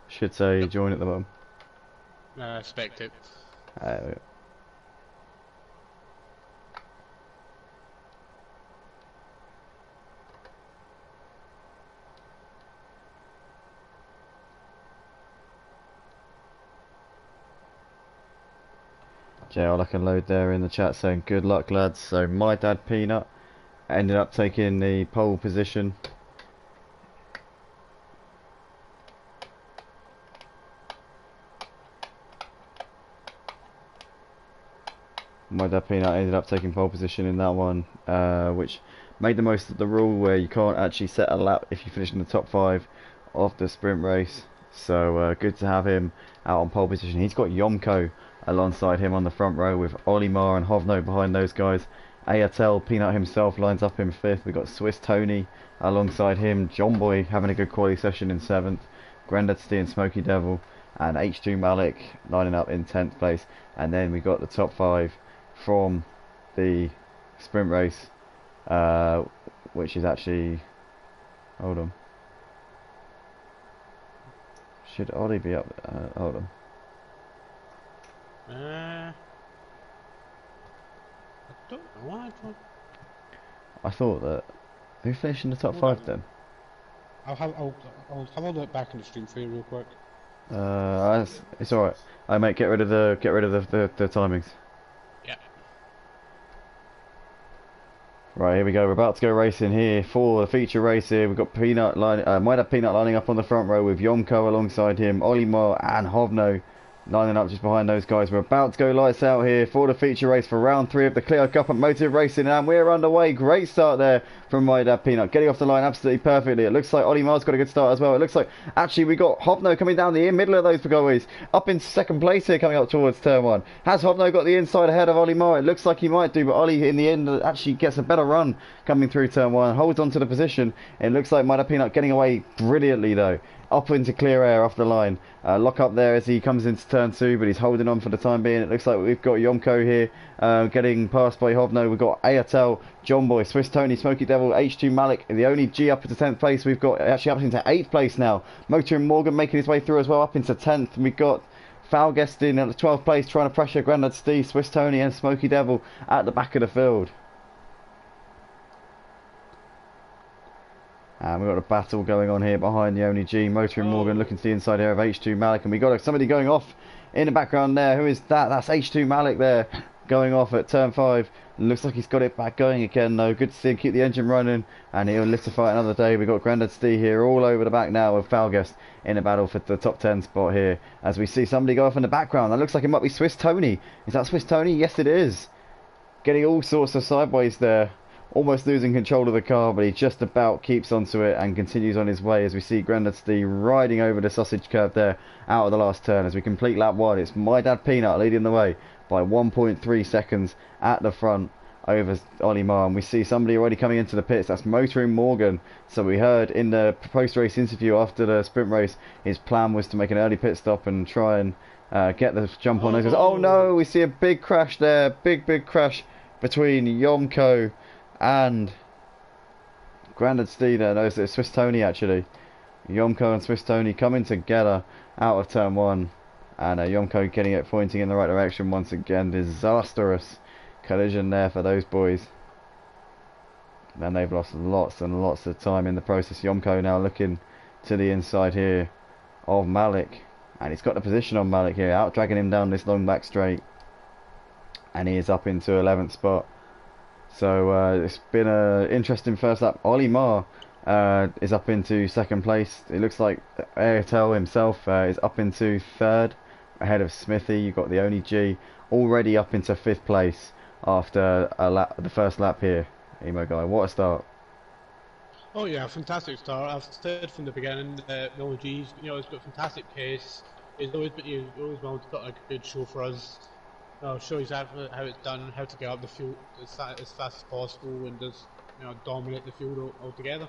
Should say join at the bottom. Spectate. There we go. JL, I can load there in the chat saying good luck, lads. So my dad Peanut ended up taking the pole position. My dad Peanut ended up taking pole position in that one, which made the most of the rule where you can't actually set a lap if you finish in the top 5 of the sprint race. So good to have him out on pole position. He's got Yomko alongside him on the front row with Olimar and Hovno behind those guys. Ayatel, Peanut himself lines up in 5th. We've got Swiss Tony alongside him. John Boy having a good quality session in 7th. Grandad and Smoky Devil and H2 Malik lining up in 10th place. And then we got the top 5 from the sprint race, which is actually, hold on, Should Ollie be up? Hold on. I don't know. I don't. I thought that. Who finished in the top Hold 5 on. then? I'll have a look back in the stream for you real quick. It's alright. I mate, get rid of the timings. Yeah. Right, here we go. We're about to go racing here for the feature race here. We've got Peanut might have Peanut lining up on the front row with Yomko alongside him, Olimar and Hovno lining up just behind those guys. We're about to go lights out here for the feature race for round 3 of the Clio Cup at Motive Racing, and we're underway. Great start there from my dad Peanut, getting off the line absolutely perfectly. It looks like Olimar's got a good start as well. It looks like actually we got Hovno coming down the middle of those guys, up in second place here coming up towards turn 1. Has Hovno got the inside ahead of Olimar? It looks like he might do, but Ollie in the end actually gets a better run coming through turn 1, holds on to the position. It looks like my dad Peanut getting away brilliantly though, up into clear air off the line. Lock up there as he comes into turn 2, but he's holding on for the time being. It looks like we've got Yomko here getting passed by Hovno. We've got Ayatel, John Boy, Swiss Tony, Smoky Devil, H2 Malik, the only G up into 10th place. We've got actually up into 8th place now. Motor and Morgan making his way through as well, up into 10th. We've got Falguest in at the 12th place trying to pressure Grandad Steve, Swiss Tony and Smoky Devil at the back of the field. And we've got a battle going on here behind the only G. Motor and Morgan looking to the inside here of H2 Malik. And we got somebody going off in the background there. Who is that? That's H2 Malik there going off at turn 5. Looks like he's got it back going again though. Good to see him keep the engine running. And he'll live to fight another day. We've got Grandad Steve here all over the back now of Falguest in a battle for the top 10 spot here. As we see somebody go off in the background. That looks like it might be Swiss Tony. Is that Swiss Tony? Yes it is. Getting all sorts of sideways there. Almost losing control of the car, but he just about keeps onto it and continues on his way as we see Grandad Steve riding over the sausage curve there out of the last turn. As we complete lap 1, it's my dad Peanut leading the way by 1.3 seconds at the front over Olimar. And we see somebody already coming into the pits. That's Motoring Morgan. So we heard in the post-race interview after the sprint race, his plan was to make an early pit stop and try and get the jump on those guys. Oh no, we see a big crash there. Big crash between Yomko and Grandad Steve there. No, it's Swiss Tony actually. Yomko and Swiss Tony coming together out of turn 1, and Yomko getting it pointing in the right direction once again. Disastrous collision there for those boys, and they've lost lots and lots of time in the process. Yomko now looking to the inside here of Malik, and he's got the position on Malik here, out dragging him down this long back straight, and he is up into 11th spot. So it's been an interesting first lap. Olimar is up into 2nd place. It looks like Airtel himself is up into 3rd ahead of Smithy. You've got the only G already up into 5th place after the first lap here. Emo guy, what a start. Oh yeah, fantastic start. I've said from the beginning that the OG's, he's got fantastic pace. He's always willing to put on a good show for us. Show exactly how it's done, how to get up the field as fast as possible, and just dominate the field altogether.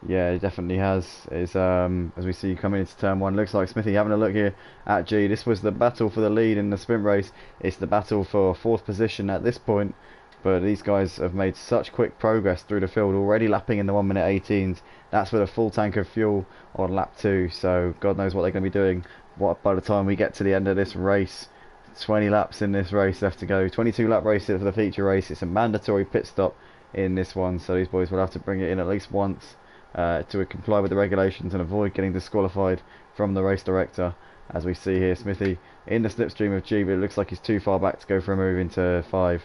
Yeah, it definitely has. It's, as we see coming into turn 1, looks like Smithy having a look here at G. This was the battle for the lead in the sprint race. It's the battle for 4th position at this point, but these guys have made such quick progress through the field, already lapping in the 1 minute 18s. That's with a full tank of fuel on lap 2, so God knows what they're going to be doing by the time we get to the end of this race. 20 laps in this race left to go. 22 lap race for the feature race. It's a mandatory pit stop in this one, so these boys will have to bring it in at least once to comply with the regulations and avoid getting disqualified from the race director. As we see here, Smithy in the slipstream of G, but it looks like he's too far back to go for a move into 5.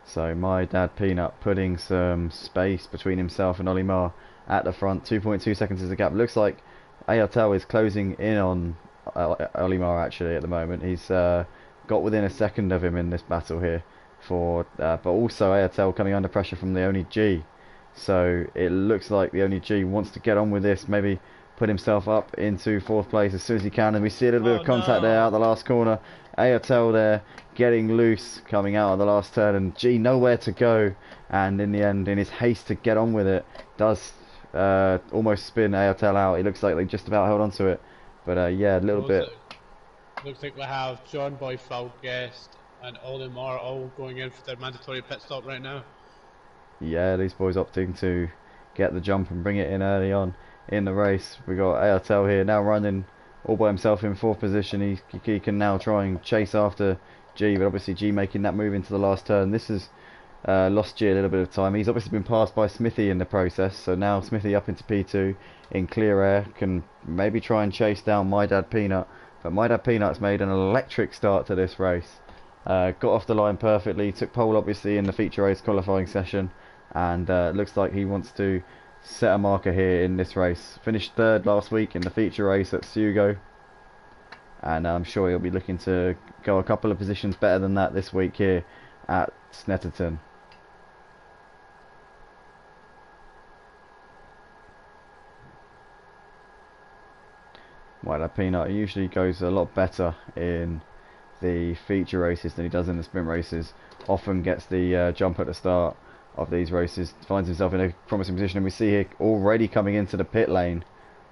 So my dad Peanut putting some space between himself and Olimar at the front. 2.2 seconds is the gap. Looks like Ayatel is closing in on Olimar actually at the moment. He's got within a second of him in this battle here but also Ayatel coming under pressure from the only G, so it looks like the only G wants to get on with this, maybe put himself up into 4th place as soon as he can. And we see a little bit of contact there out the last corner. Ayatel there getting loose coming out of the last turn, and G nowhere to go, and in the end, in his haste to get on with it, does almost spin Ayatel out. It looks like they just about held on to it. But yeah, a little bit. Looks like we have John Boy, Falguest, and Olimar all going in for their mandatory pit stop right now. Yeah, these boys opting to get the jump and bring it in early on in the race. We got Airtel here now running all by himself in 4th position. He can now try and chase after G, but obviously G making that move into the last turn. This has lost G a little bit of time. He's obviously been passed by Smithy in the process, so now Smithy up into P2 in clear air, can maybe try and chase down My Dad Peanut, but My Dad Peanut's made an electric start to this race. Got off the line perfectly, took pole obviously in the feature race qualifying session, and looks like he wants to set a marker here in this race. Finished 3rd last week in the feature race at Sugo, and I'm sure he'll be looking to go a couple of positions better than that this week here at Snetterton. My Dad Peanut usually goes a lot better in the feature races than he does in the sprint races. Often gets the jump at the start of these races, finds himself in a promising position, and we see here already coming into the pit lane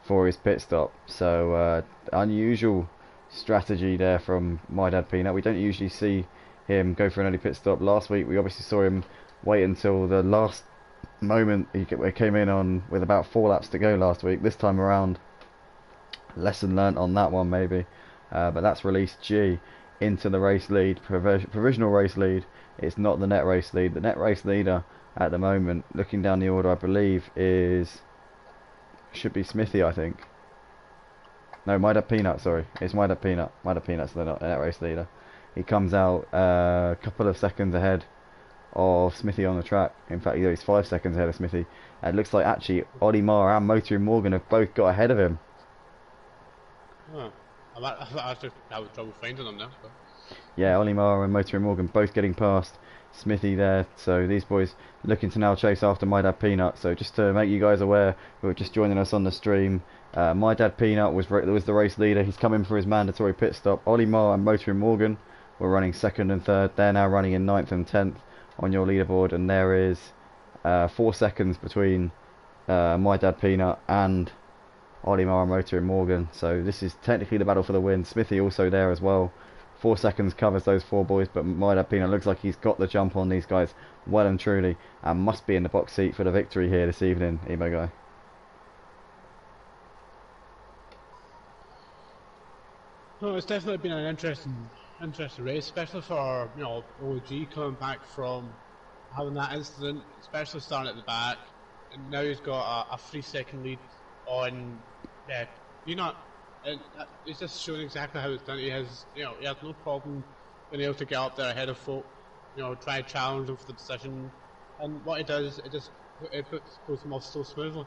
for his pit stop. So unusual strategy there from My Dad Peanut. We don't usually see him go for an early pit stop. Last week we obviously saw him wait until the last moment. He came in on with about 4 laps to go last week. This time around, lesson learnt on that one maybe, but that's released G into the race lead, provisional race lead. It's not the net race lead. The net race leader at the moment, looking down the order, I believe should be Smithy, I think. No, My Dad Peanut, sorry. It's My Dad Peanut. My Dad Peanut's the net race leader. He comes out a couple of seconds ahead of Smithy on the track. In fact, he's 5 seconds ahead of Smithy. And it looks like actually Ollie Marr and Motoring Morgan have both got ahead of him. Huh. I actually have trouble finding them now. But. Yeah, Ollie Marr and Motoring Morgan both getting past Smithy there. So these boys looking to now chase after My Dad Peanut. So just to make you guys aware who are just joining us on the stream, My Dad Peanut was the race leader. He's coming for his mandatory pit stop. Ollie Marr and Motoring Morgan were running 2nd and 3rd. They're now running in 9th and 10th on your leaderboard, and there is 4 seconds between My Dad Peanut and Ollie Marr and Motoring Morgan. So this is technically the battle for the win. Smithy also there as well. 4 seconds covers those 4 boys, but My Dad Peanut looks like he's got the jump on these guys well and truly, and must be in the box seat for the victory here this evening, Emo Guy. Well, it's definitely been an interesting race, especially for OG coming back from having that incident, especially starting at the back, and now he's got a 3-second lead on Peanut, and it's just showing exactly how it's done. He has no problem being able to get up there ahead of folk, try and challenge him for the decision, and what he does, it puts both of them off so smoothly.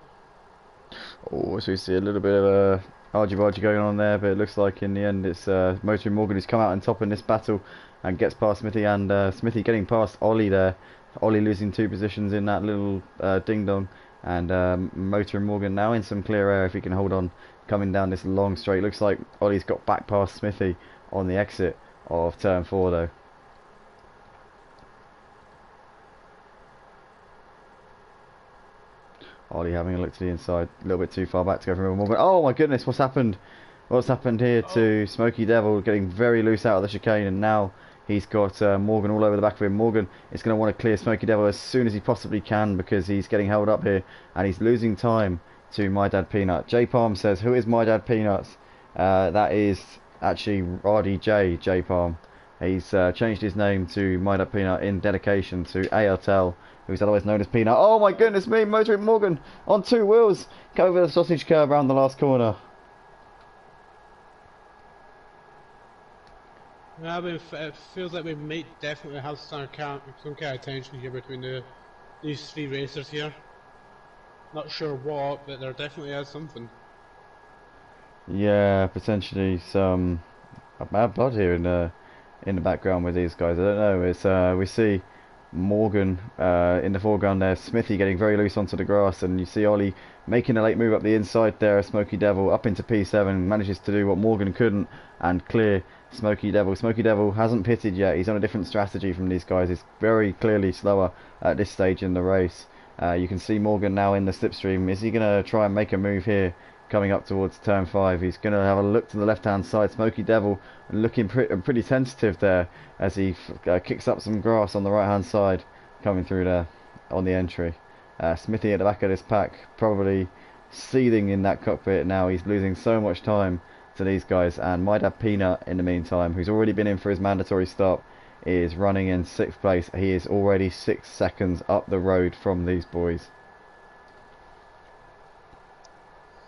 Oh, so we see a little bit of a argy-bargy going on there, but it looks like in the end it's Motoring Morgan who's come out on top in this battle and gets past Smithy, and Smithy getting past Ollie there. Ollie losing 2 positions in that little ding-dong, and Motoring Morgan now in some clear air if he can hold on coming down this long straight. Looks like Ollie's got back past Smithy on the exit of turn 4 though. Ollie having a look to the inside, a little bit too far back to go from Morgan. Oh my goodness, what's happened? What's happened here to Smoky Devil, getting very loose out of the chicane, and now he's got Morgan all over the back of him. Morgan is going to want to clear Smoky Devil as soon as he possibly can because he's getting held up here and he's losing time to My Dad Peanut. J Palm says, who is My Dad Peanuts? That is actually Roddy J Palm. He's changed his name to My Dad Peanut in dedication to ARTL, who's otherwise known as Peanut. Oh my goodness me, Motoring Morgan on 2 wheels, go over the sausage curve around the last corner. Yeah, but it feels like we might definitely have some kind of tension here between these 3 racers here. Not sure what, but there definitely is something. Yeah, potentially some bad blood here in the background with these guys. I don't know. It's we see Morgan in the foreground there, Smithy getting very loose onto the grass, and you see Ollie making a late move up the inside there. Smoky Devil up into P7, manages to do what Morgan couldn't and clear Smoky Devil. Smoky Devil hasn't pitted yet. He's on a different strategy from these guys. He's very clearly slower at this stage in the race. You can see Morgan now in the slipstream. Is he going to try and make a move here coming up towards turn 5? He's going to have a look to the left hand side. Smoky Devil looking pretty tentative there as he kicks up some grass on the right hand side coming through there on the entry. Smithy at the back of this pack, probably seething in that cockpit now. He's losing so much time to these guys, and my dad Peanut, in the meantime, who's already been in for his mandatory stop, is running in 6th place. He is already 6 seconds up the road from these boys.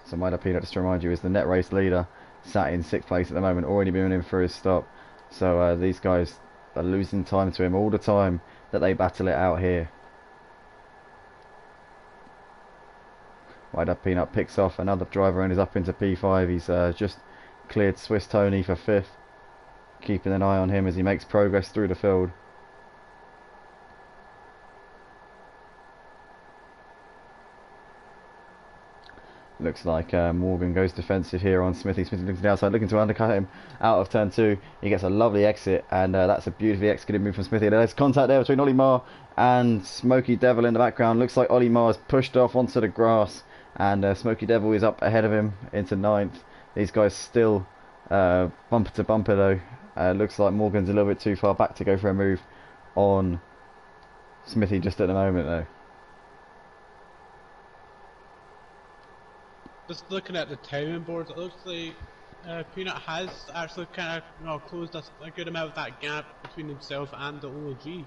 So my dad Peanut, just to remind you, is the net race leader, sat in 6th place at the moment, already been in for his stop. So these guys are losing time to him all the time that they battle it out here. My dad Peanut picks off another driver and is up into P5. He's just cleared Swiss Tony for 5th. Keeping an eye on him as he makes progress through the field. Looks like Morgan goes defensive here on Smithy. Smithy looks to the outside, looking to undercut him out of turn 2. He gets a lovely exit, and that's a beautifully executed move from Smithy. There's contact there between Ollie Marr and Smoky Devil in the background. Looks like Ollie Marr's pushed off onto the grass, and Smoky Devil is up ahead of him into 9th. These guys still bumper to bumper though. Looks like Morgan's a little bit too far back to go for a move on Smithy just at the moment though. Just looking at the timing board, it looks like Peanut has actually kind of closed a good amount of that gap between himself and the OG.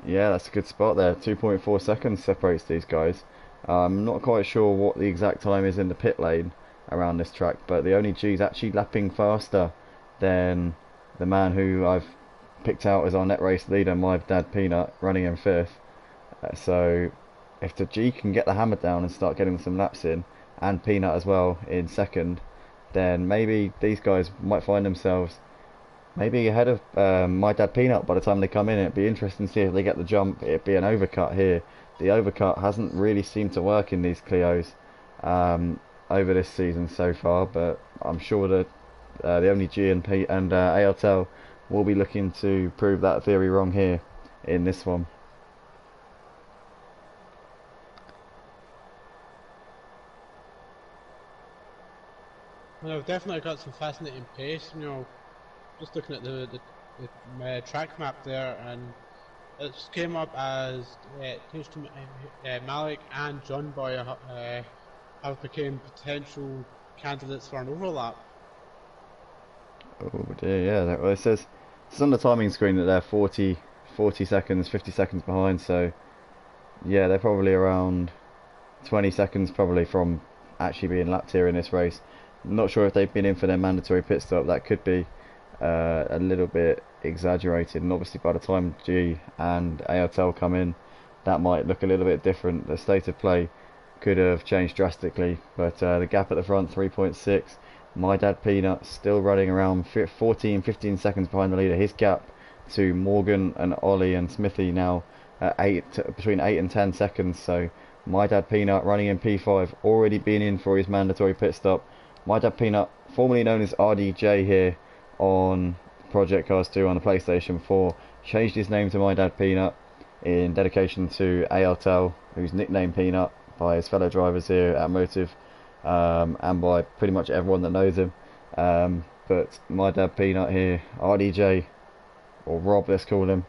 Yeah, that's a good spot there. 2.4 seconds separates these guys. I'm not quite sure what the exact time is in the pit lane around this track, but the only G is actually lapping faster than the man who I've picked out as our net race leader, my dad Peanut, running in 5th. So if the G can get the hammer down and start getting some laps in, and Peanut as well in 2nd, then maybe these guys might find themselves maybe ahead of my dad Peanut by the time they come in. It'd be interesting to see if they get the jump. It'd be an overcut here. The overcut hasn't really seemed to work in these Clios over this season so far, but I'm sure that the only G and P and ALTL will be looking to prove that theory wrong here in this one. Well, I've definitely got some fascinating pace. Just looking at the track map there, and it came up as Malik and John Boy have become potential candidates for an overlap. Oh dear, yeah. Well, it says it's on the timing screen that they're 40 seconds, 50 seconds behind. So yeah, they're probably around 20 seconds probably from actually being lapped here in this race. I'm not sure if they've been in for their mandatory pit stop. That could be a little bit exaggerated, and obviously by the time G and ALTL come in, that might look a little bit different. The state of play could have changed drastically, but the gap at the front, 3.6. My dad Peanut still running around 14, 15 seconds behind the leader. His gap to Morgan and Ollie and Smithy now between 8 and 10 seconds. So my dad Peanut running in P5, already been in for his mandatory pit stop. My dad Peanut, formerly known as RDJ here on Project Cars 2 on the PlayStation 4, changed his name to My Dad Peanut in dedication to ALTL, who's nicknamed Peanut by his fellow drivers here at Motive, and by pretty much everyone that knows him. But My Dad Peanut here, RDJ, or Rob let's call him,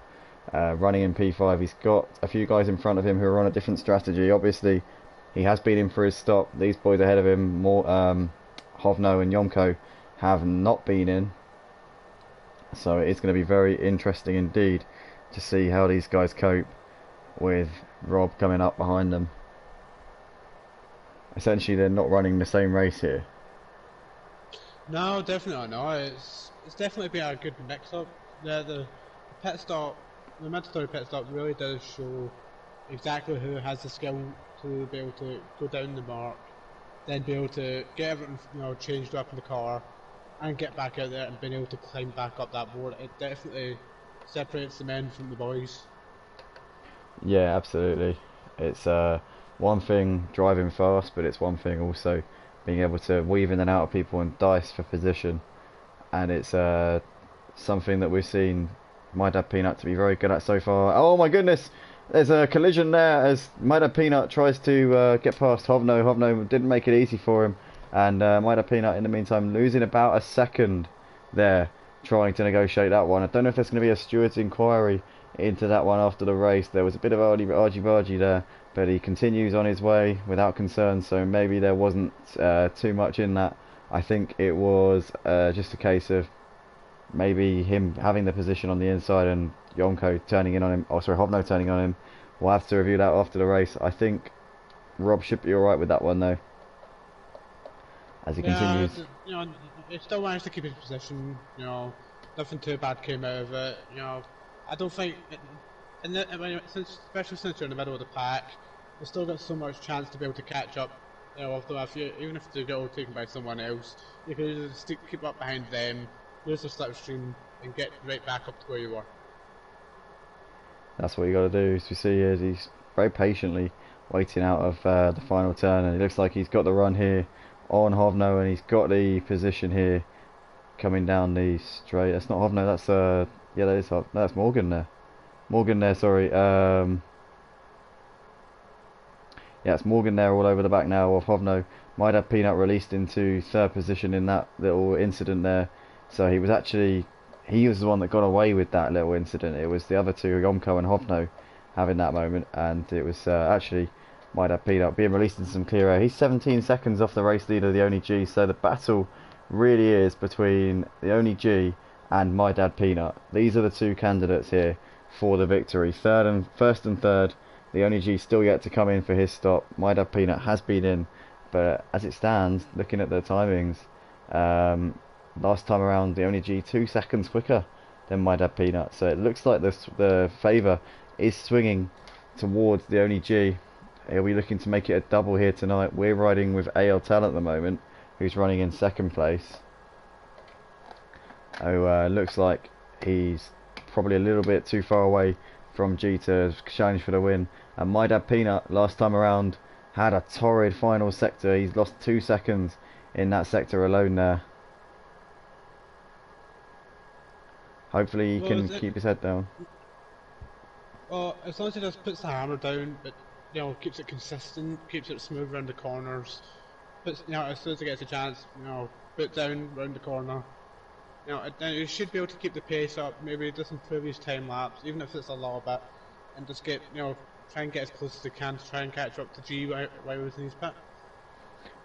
running in P5. He's got a few guys in front of him who are on a different strategy. Obviously he has been in for his stop. These boys ahead of him, more Hovno and Yomko, have not been in, so it's going to be very interesting indeed to see how these guys cope with Rob coming up behind them. Essentially they're not running the same race here. No, definitely not. It's definitely been a good mix-up. The pit stop, the mandatory pit stop really does show exactly who has the skill to be able to go down the mark, then be able to get everything changed up in the car, and get back out there and being able to climb back up that board. It definitely separates the men from the boys. Yeah, absolutely. It's one thing driving fast, but it's one thing also being able to weave in and out of people and dice for position. And it's something that we've seen My Dad Peanut to be very good at so far. Oh my goodness! There's a collision there as My Dad Peanut tries to get past Hovno. Hovno didn't make it easy for him. And My Dad Peanut in the meantime losing about a second there, trying to negotiate that one. I don't know if there's going to be a steward's inquiry into that one after the race. There was a bit of argy-bargy there, but he continues on his way without concern, so maybe there wasn't too much in that. I think it was just a case of maybe him having the position on the inside and Yonko turning in on him, or sorry, Hovno turning on him. We'll have to review that after the race. I think Rob should be alright with that one though, as he continues. You know, he still managed to keep his position. You know, nothing too bad came out of it. You know, I don't think, especially since you're in the middle of the pack, you've still got so much chance to be able to catch up. You know, even if you get overtaken by someone else, you can just keep up behind them, lose the slipstream, and get right back up to where you were. That's what you got to do. As we see here, he's very patiently waiting out of the final turn, and it looks like he's got the run here on Hovno, and he's got the position here coming down the straight. That's not Hovno. That's yeah, that is Hovno. That's Morgan there. Morgan there. Sorry. Yeah, it's Morgan there all over the back now of Hovno. Might have Peanut released into third position in that little incident there. So he was the one that got away with that little incident. It was the other two, Yomko and Hovno, having that moment, and it was actually Might have Peanut being released into some clear air. He's 17 seconds off the race leader, the Only G. So the battle really is between the Only G and My Dad Peanut. These are the two candidates here for the victory. First and third. The Only G still yet to come in for his stop. My Dad Peanut has been in, but as it stands, looking at the timings, last time around the Only G 2 seconds quicker than My Dad Peanut. So it looks like the favour is swinging towards the Only G. He'll be looking to make it a double here tonight. We're riding with ALTEL at the moment, who's running in second place. Oh, looks like he's probably a little bit too far away from G to challenge for the win. And My Dad Peanut last time around had a torrid final sector. He's lost 2 seconds in that sector alone there. Hopefully he can keep his head down. Well, as long as he just puts the hammer down, but you know, keeps it consistent, keeps it smooth around the corners, puts, you know, as soon as he gets a chance, you know, put down round the corner. You know, he should be able to keep the pace up, maybe just improve his time lapse, even if it's a little bit, and just get, you know, try and get as close as he can to try and catch up to G while he was in his pit.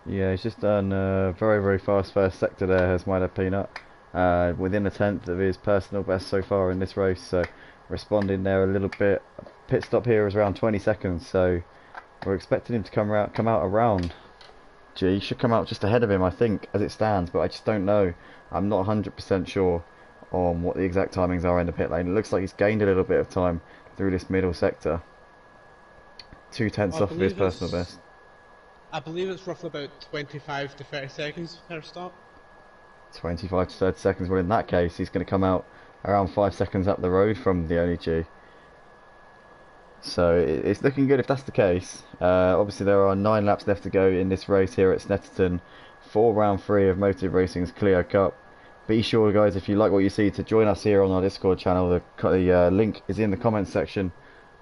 Yeah, he's just done a very, very fast first sector there, has My Dad Peanut. Within a tenth of his personal best so far in this race, so responding there a little bit. Pit stop here is around 20 seconds, so we're expecting him to come out around G. Should come out just ahead of him, I think, as it stands, but I just don't know. I'm not 100% sure on what the exact timings are in the pit lane. It looks like he's gained a little bit of time through this middle sector. 0.2 off of his personal best. I believe it's roughly about 25 to 30 seconds per stop. 25 to 30 seconds. Well, in that case, he's going to come out around 5 seconds up the road from the Only G. So it's looking good if that's the case. Obviously, there are 9 laps left to go in this race here at Snetterton for round 3 of Motive Racing's Clio Cup. Be sure, guys, if you like what you see, to join us here on our Discord channel. The link is in the comments section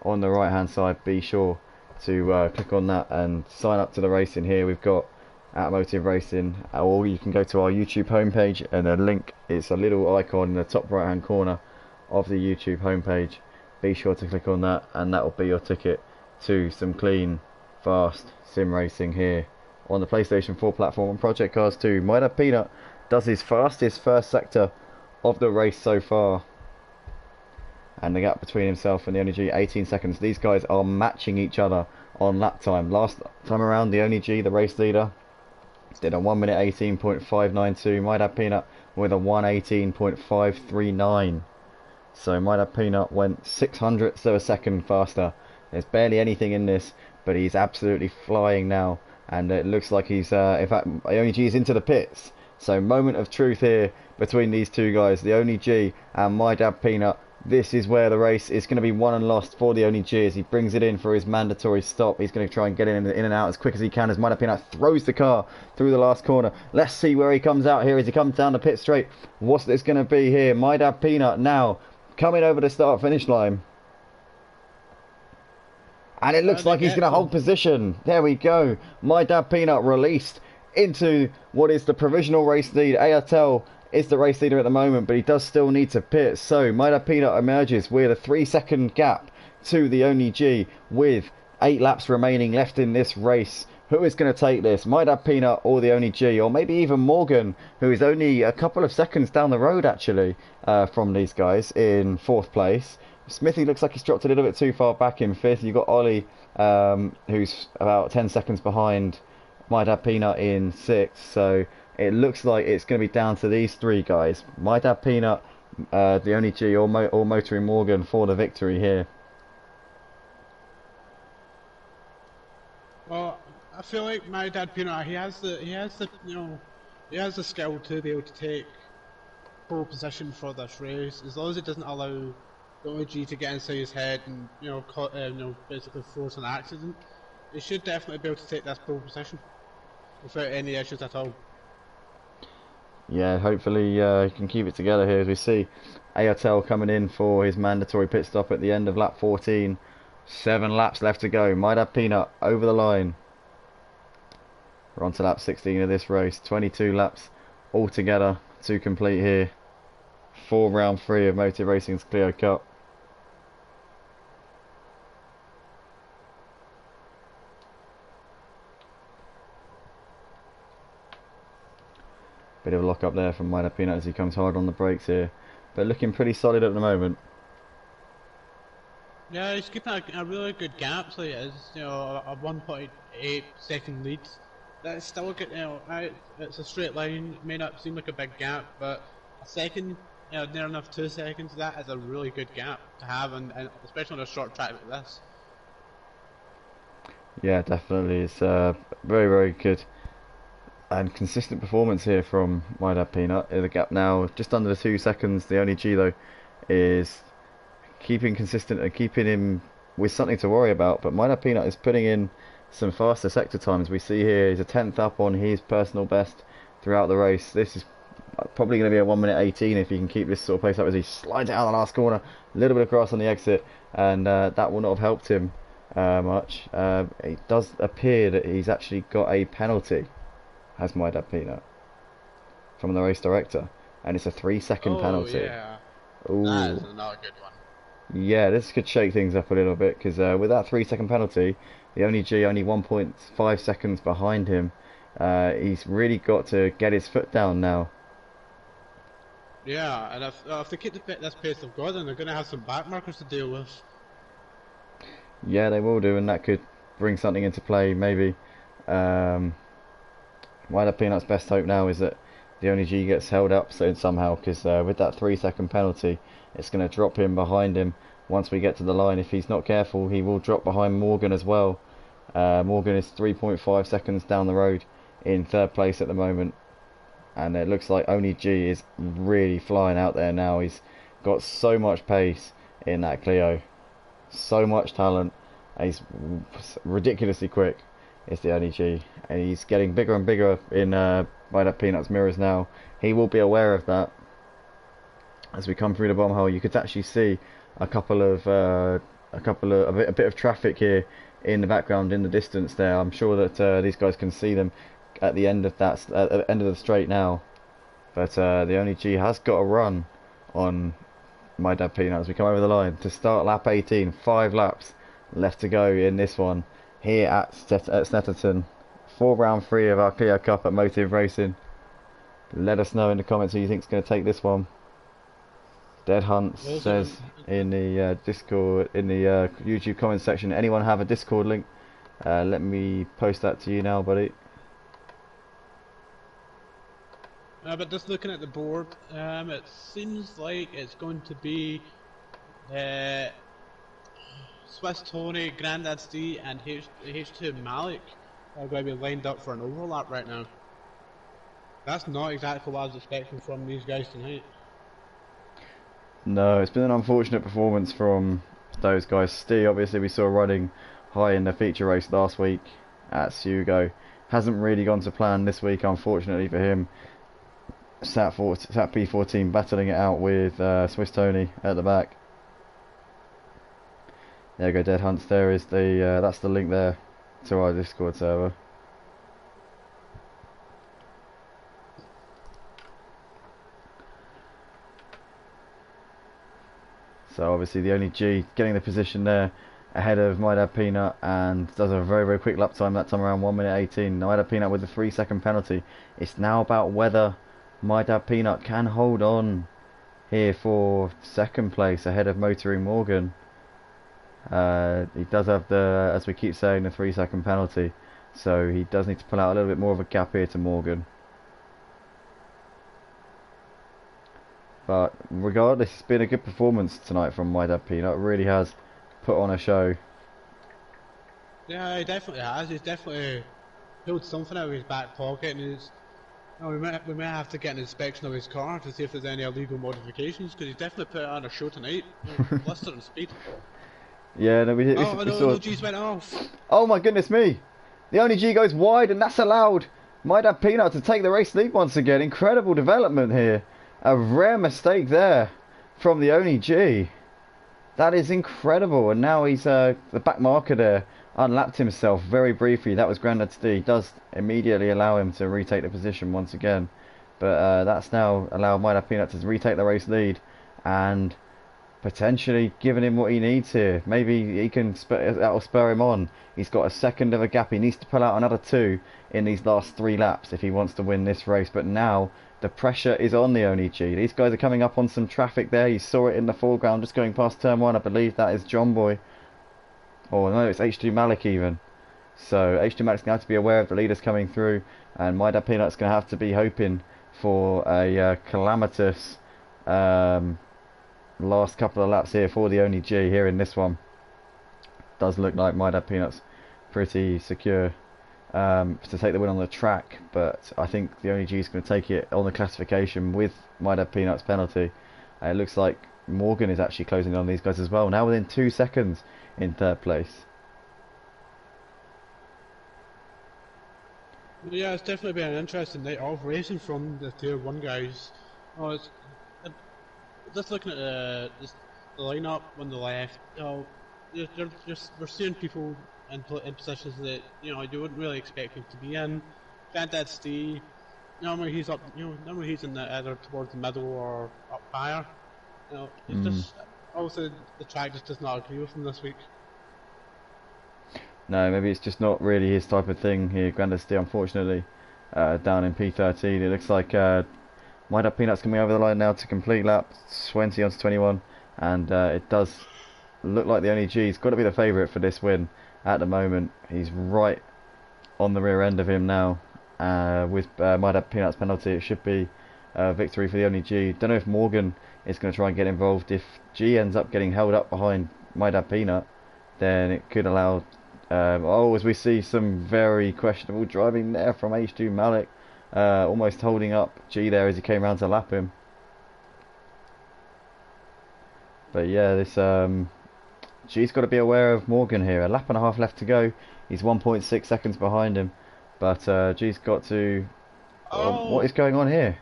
on the right hand side. Be sure to click on that and sign up to the racing here. We've got at Motive Racing, or you can go to our YouTube homepage, and a link, it's a little icon in the top right hand corner of the YouTube homepage. Be sure to click on that, and that will be your ticket to some clean, fast sim racing here on the PlayStation 4 platform and Project Cars 2. My Dad Peanut does his fastest first sector of the race so far, and the gap between himself and the Only G, 18 seconds. These guys are matching each other on lap time. Last time around, the Only G, the race leader, did a 1 minute 18.592. My Dad Peanut with a 1:18.539. So My Dad Peanut went 600ths of a second faster. There's barely anything in this, but he's absolutely flying now, and it looks like he's in fact, the Only G is into the pits. So moment of truth here between these two guys, the Only G and My Dad Peanut. This is where the race is going to be won and lost for the Only G as he brings it in for his mandatory stop. He's going to try and get in and out as quick as he can as My Dad Peanut throws the car through the last corner. Let's see where he comes out here as he comes down the pit straight. What's this going to be here? My Dad Peanut now coming over the start finish line. And it looks like he's going to hold position. There we go. My Dad Peanut released into what is the provisional race lead. ALTEL is the race leader at the moment, but he does still need to pit. So Maida Peanut emerges with a 3-second gap to the only G, with 8 laps remaining left in this race. Who is going to take this? Maida Peanut or the only G, or maybe even Morgan, who is only a couple of seconds down the road actually from these guys in 4th place. Smithy looks like he's dropped a little bit too far back in 5th. You've got Ollie, who's about 10 seconds behind Maida Peanut in 6th. So it looks like it's going to be down to these 3 guys. Maida Peanut, the only G, or Motoring Morgan for the victory here. Well, I feel like my dad Peanut, he has the skill to be able to take pole position for this race, as long as it doesn't allow the OG to get inside his head and basically force an accident. He should definitely be able to take this pole position without any issues at all. Yeah, hopefully he can keep it together here as we see Airtel coming in for his mandatory pit stop at the end of lap 14. 7 laps left to go. Maida Peanut over the line. We're on to lap 16 of this race. 22 laps altogether to complete here for round 3 of Motor Racing's Clio Cup. Bit of a lock up there from Maida Peanut as he comes hard on the brakes here, but looking pretty solid at the moment. Yeah, he's keeping a really good gap, so it is, a 1.8 second lead. That's still a good, it's a straight line. It may not seem like a big gap, but a second, near enough 2 seconds, that is a really good gap to have, and especially on a short track like this. Yeah, definitely. It's very, very good and consistent performance here from Maida Peanut. The gap now just under the 2 seconds. The only G though is keeping consistent and keeping him with something to worry about. But Maida Peanut is putting in some faster sector times. We see here he's a 10th up on his personal best throughout the race. This is probably going to be a 1:18 if he can keep this sort of pace up as he slides out of the last corner. A little bit of grass on the exit, and that will not have helped him much. It does appear that he's actually got a penalty, has Maida Peanut, from the race director, and it's a 3-second penalty. Yeah. Ooh. That is not a good one. Yeah, this could shake things up a little bit, because with that 3-second penalty, the only G only 1.5 seconds behind him. He's really got to get his foot down now. Yeah, and if they keep this pace they've got, then they're going to have some back markers to deal with. Yeah, they will do, and that could bring something into play, maybe. Maida Peanut's best hope now is that the only G gets held up somehow, because with that 3-second penalty, it's going to drop him behind him once we get to the line. If he's not careful, he will drop behind Morgan as well. Morgan is 3.5 seconds down the road in 3rd place at the moment, and it looks like only G is really flying out there now. He's got so much pace in that Clio, so much talent, and he's ridiculously quick. It's the only G, and he's getting bigger and bigger in Maida Peanut's mirrors now. He will be aware of that. As we come through the bomb hole, you could actually see a bit of traffic here in the background in the distance there. I'm sure that these guys can see them at the end of that at the end of the straight now. But the only G has got a run on Maida Peanut as we come over the line to start lap 18. 5 laps left to go in this one here at Snetterton for round 3 of our Clio Cup at Motive Racing. Let us know in the comments who you think is going to take this one. Dead Hunt says in the Discord, in the YouTube comments section, anyone have a Discord link? Let me post that to you now, buddy. But just looking at the board, it seems like it's going to be Swiss Tony, Grandad Steve, and H2 Malik are going to be lined up for an overlap right now. That's not exactly what I was expecting from these guys tonight. No, it's been an unfortunate performance from those guys. Steve, obviously, we saw running high in the feature race last week at Sugo. Hasn't really gone to plan this week, unfortunately for him. Sat P14 battling it out with Swiss Tony at the back. There you go, Dead Hunts. There is the that's the link there to our Discord server. So obviously the only G getting the position there ahead of My Dad Peanut, and does a very, very quick lap time that time around 1 minute 18. My Dad Peanut with the 3-second penalty. It's now about whether My Dad Peanut can hold on here for second place ahead of Motoring Morgan. He does have the, as we keep saying, the 3-second penalty, so he does need to pull out a little bit more of a gap here to Morgan. But regardless, it's been a good performance tonight from My Dad Peanut. It really has put on a show. Yeah, he definitely has. He's definitely pulled something out of his back pocket, and he's. Oh, we may have to get an inspection of his car to see if there's any illegal modifications, because he's definitely put it on a show tonight. Blister and speed. Yeah, no, we Oh, saw. no, G's went off. Oh my goodness me! The only G goes wide, and that's allowed My Dad Peanut to take the race lead once again. Incredible development here. A rare mistake there from the only G. That is incredible, and now he's the back marker there unlapped himself very briefly. That was Grandad's D. Does immediately allow him to retake the position once again, but that's now allowed My Dad Peanut to retake the race lead and potentially giving him what he needs here. Maybe he can that'll spur him on. He's got a second of a gap. He needs to pull out another 2 in these last 3 laps if he wants to win this race. But now the pressure is on the only G. These guys are coming up on some traffic there. You saw it in the foreground just going past turn 1. I believe that is John Boy. Oh no, it's H2 Malik even. So H2 Malik's going to have to be aware of the leaders coming through, and My Dad Peanut's going to have to be hoping for a calamitous last couple of laps here for the only G here in this one. Does look like My Dad Peanut's pretty secure to take the win on the track, but I think the only G is going to take it on the classification with My Dad Peanut's penalty. It looks like Morgan is actually closing in on these guys as well, now within 2 seconds in 3rd place. Yeah, it's definitely been an interesting night of racing from the Tier 1 guys. Oh, it's just looking at the lineup on the left. Oh, we're seeing people in positions that you wouldn't really expect him to be in. Granddad Steve, normally he's up. Normally he's in either towards the middle or up higher. It's just obviously the track just does not agree with him this week. No, maybe it's just not really his type of thing here. Grandad Steve, unfortunately, down in P13. It looks like My Dad Peanut's coming over the line now to complete lap 20 onto 21, and it does look like the only G's got to be the favourite for this win at the moment. He's right on the rear end of him now. With My Dad Peanut's penalty, it should be a victory for the only G. Don't know if Morgan is going to try and get involved. If G ends up getting held up behind My Dad Peanut, then it could allow as we see some very questionable driving there from H2 Malik, almost holding up G there as he came round to lap him. But yeah, this G's got to be aware of Morgan here. A lap and a half left to go. He's 1.6 seconds behind him, but G's got to. What is going on here?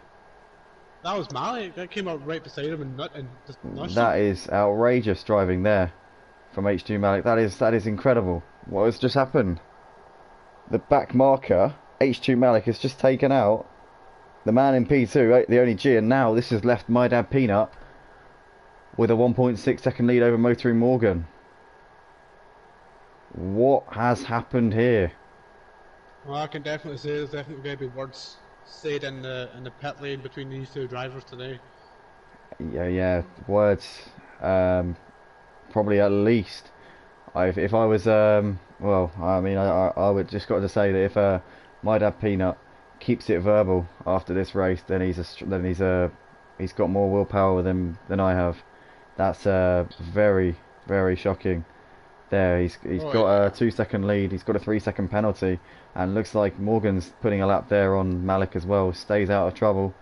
That was Malik. That came up right beside him and just nudged That him. is outrageous driving there from H2 Malik. That is incredible. What has just happened? The back marker, H2 Malik, has just taken out the man in P2, the only G, and now this has left My Dad Peanut with a 1.6 second lead over Motoring Morgan. What has happened here? Well, I can definitely say there's definitely going to be words said in the pit lane between these two drivers today. Yeah, words. Probably at least. If I was, well, I mean, I would just got to say that if My Dad Peanut keeps it verbal after this race, then he's got more willpower than I have. That's very, very shocking. There, he's got a 2-second lead. He's got a 3-second penalty, and looks like Morgan's putting a lap there on Malik as well. Stays out of trouble.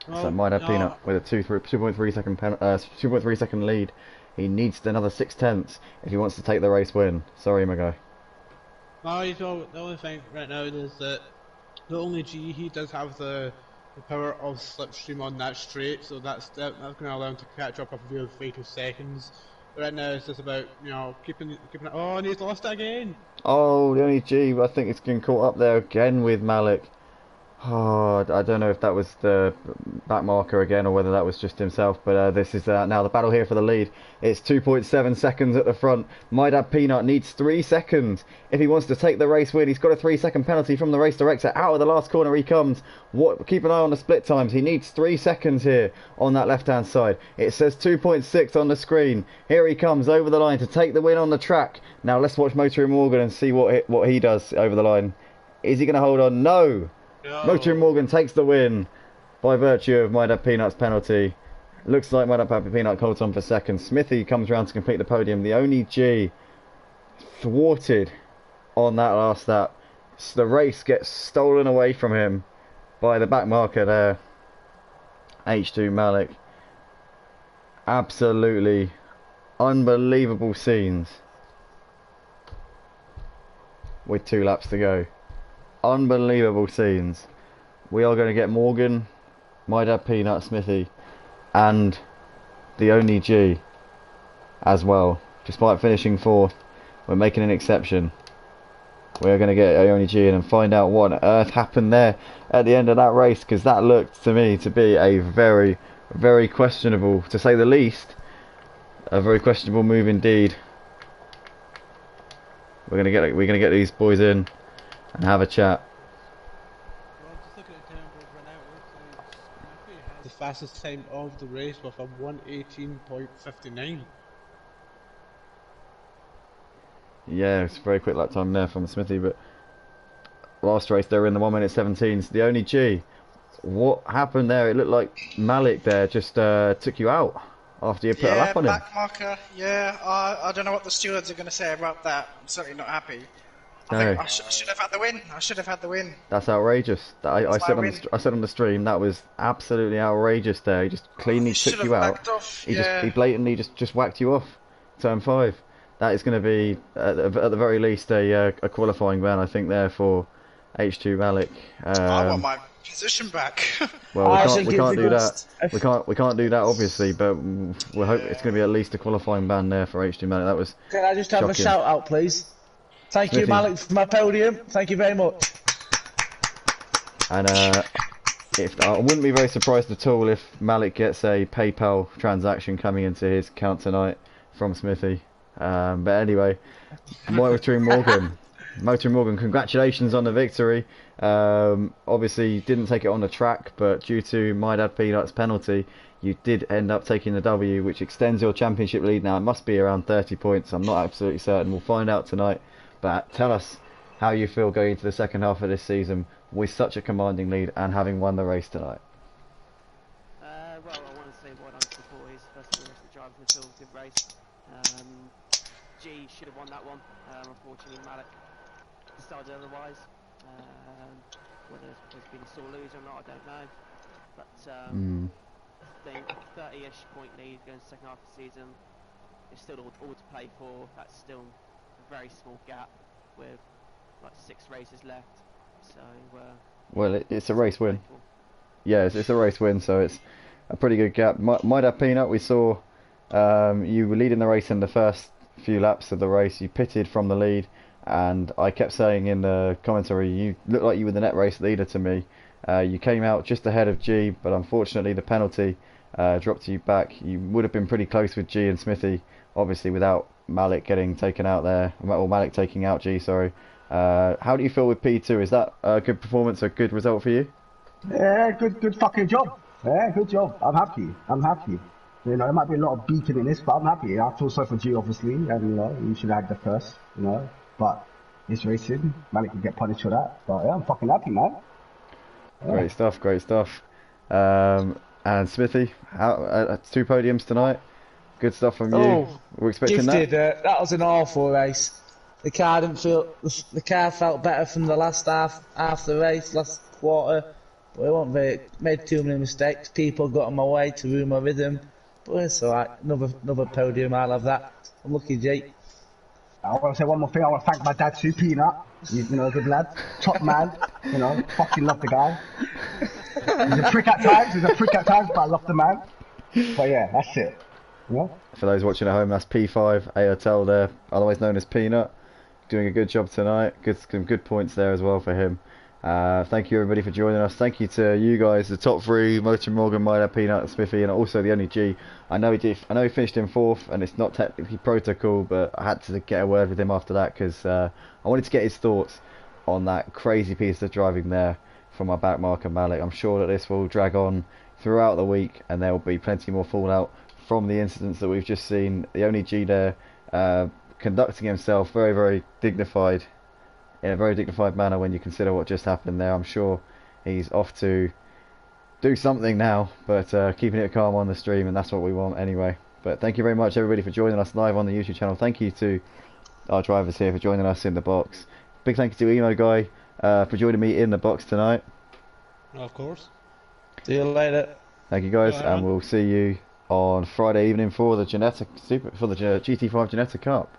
So My Dad Peanut with a 2.3 second lead. He needs another 6/10 if he wants to take the race win. Sorry, my guy. No, the only thing right now is that the only G, he does have the power of slipstream on that straight, so that's going to allow him to catch up a few vital seconds. But right now it's just about keeping it. Oh, and he's lost it again. Oh, the only G, I think it's getting caught up there again with Malik. Oh, I don't know if that was the back marker again or whether that was just himself, but this is now the battle here for the lead. It's 2.7 seconds at the front. My Dad Peanut needs 3 seconds if he wants to take the race win. He's got a 3-second penalty from the race director. Out of the last corner he comes. Keep an eye on the split times. He needs 3 seconds here on that left-hand side. It says 2.6 on the screen. Here he comes over the line to take the win on the track. Now let's watch Motoring Morgan and see what he does over the line. Is he going to hold on? No! No. Motoring Morgan takes the win by virtue of My Dad Peanut's penalty. Looks like My Dad Peanut holds on for second. Smithy comes round to complete the podium. The only G thwarted on that last lap. So the race gets stolen away from him by the back marker there. H2 Malik. Absolutely unbelievable scenes with 2 laps to go. Unbelievable scenes. We are going to get Morgan, My Dad Peanut, Smithy, and the only G as well. Despite finishing 4th, we're making an exception. We're going to get the only G in and find out what on earth happened there at the end of that race, because that looked to me to be a very, very questionable, to say the least, a very questionable move indeed. We're going to get these boys in and have a chat. Well, just looking at time of run out, it looks like Smithy has the fastest time of the race with a 1:18.59. Yeah, it's a very quick lap time there from Smithy, but last race they were in the 1:17. So the only G. What happened there? It looked like Malik there just took you out after you put a lap on him. Back marker. Yeah, I don't know what the stewards are going to say about that. I'm certainly not happy. I No. think I should have had the win. I should have had the win. That's outrageous. I said on the stream that was absolutely outrageous there. He just cleanly Should took have you out. backed off. He Yeah. he blatantly just whacked you off. Turn 5. That is going to be at the very least a qualifying ban, I think, there for H2 Malik. I want my position back. Well, I we think can't do it's- that. We can't do that obviously, but we hope it's going to be at least a qualifying ban there for H2 Malik. That was Can I just have shocking. a shout out, please? Thank you, Smithy. Malik, for my podium. Thank you very much. And if I wouldn't be very surprised at all if Malik gets a PayPal transaction coming into his account tonight from Smithy. But anyway, Motoring Morgan, congratulations on the victory. Obviously, you didn't take it on the track, but due to My Dad Peanut's penalty, you did end up taking the W, which extends your championship lead now. It must be around 30 points. I'm not absolutely certain. We'll find out tonight. But tell us how you feel going into the second half of this season with such a commanding lead and having won the race tonight. Well, I want to say well done to the boys. First of all, the drivers in the field, good race. G should have won that one. Unfortunately, Malik decided otherwise. Whether there's been a sore loser or not, I don't know. But I think 30-ish point lead going to the second half of the season. It's still all to play for. That's still a very small gap with like 6 races left. So Well, it's a race win. Yeah, it's a race win, so it's a pretty good gap. My Dad Peanut, we saw you were leading the race in the first few laps of the race. You pitted from the lead, and I kept saying in the commentary, you looked like you were the net race leader to me. You came out just ahead of G, but unfortunately the penalty dropped you back. You would have been pretty close with G and Smithy, obviously without Malik getting taken out there, or Malik taking out G, sorry. How do you feel with P2? Is that a good performance, a good result for you? Yeah, good fucking job. Yeah, good job. I'm happy. You know, it might be a lot of beating in this, but I'm happy. I feel sorry for G, obviously, and you know, you should have had the first, you know, but it's racing. Malik can get punished for that. But yeah, I'm fucking happy, man. Yeah. Great stuff. And Smithy, 2 podiums tonight. Good stuff from you. Oh, We're expecting Gifted. that. That was an awful race. The car didn't feel. The car felt better from the last half the race, last quarter. But it wasn't very. Made too many mistakes. People got on my way to ruin my rhythm. But it's alright. Another podium. I'll have that. I'm lucky, Jake. I want to say one more thing. I want to thank my dad too, Peanut. He's, you know, a good lad, top man. You know, fucking love the guy. He's a prick at times, but I love the man. But yeah, that's it. You know? For those watching at home, that's P5 Airtel there, otherwise known as Peanut, doing a good job tonight. Some good points there as well for him. Thank you everybody for joining us. Thank you to you guys, the top three: Motor Morgan, Myler, Peanut, Smithy, and also the only G. I know he finished in fourth, and it's not technically protocol, but I had to get a word with him after that because I wanted to get his thoughts on that crazy piece of driving there from my back marker Malik. I'm sure that this will drag on throughout the week, and there will be plenty more fallout from the incidents that we've just seen. The only G there conducting himself very, very dignified, in a very dignified manner when you consider what just happened there. I'm sure he's off to do something now, but keeping it calm on the stream, and that's what we want anyway. But thank you very much everybody for joining us live on the YouTube channel. Thank you to our drivers here for joining us in the box. Big thank you to Emo Guy for joining me in the box tonight. Of course. See you later. Thank you guys, Bye, and we'll see you on Friday evening for the GT5 Geneta Cup.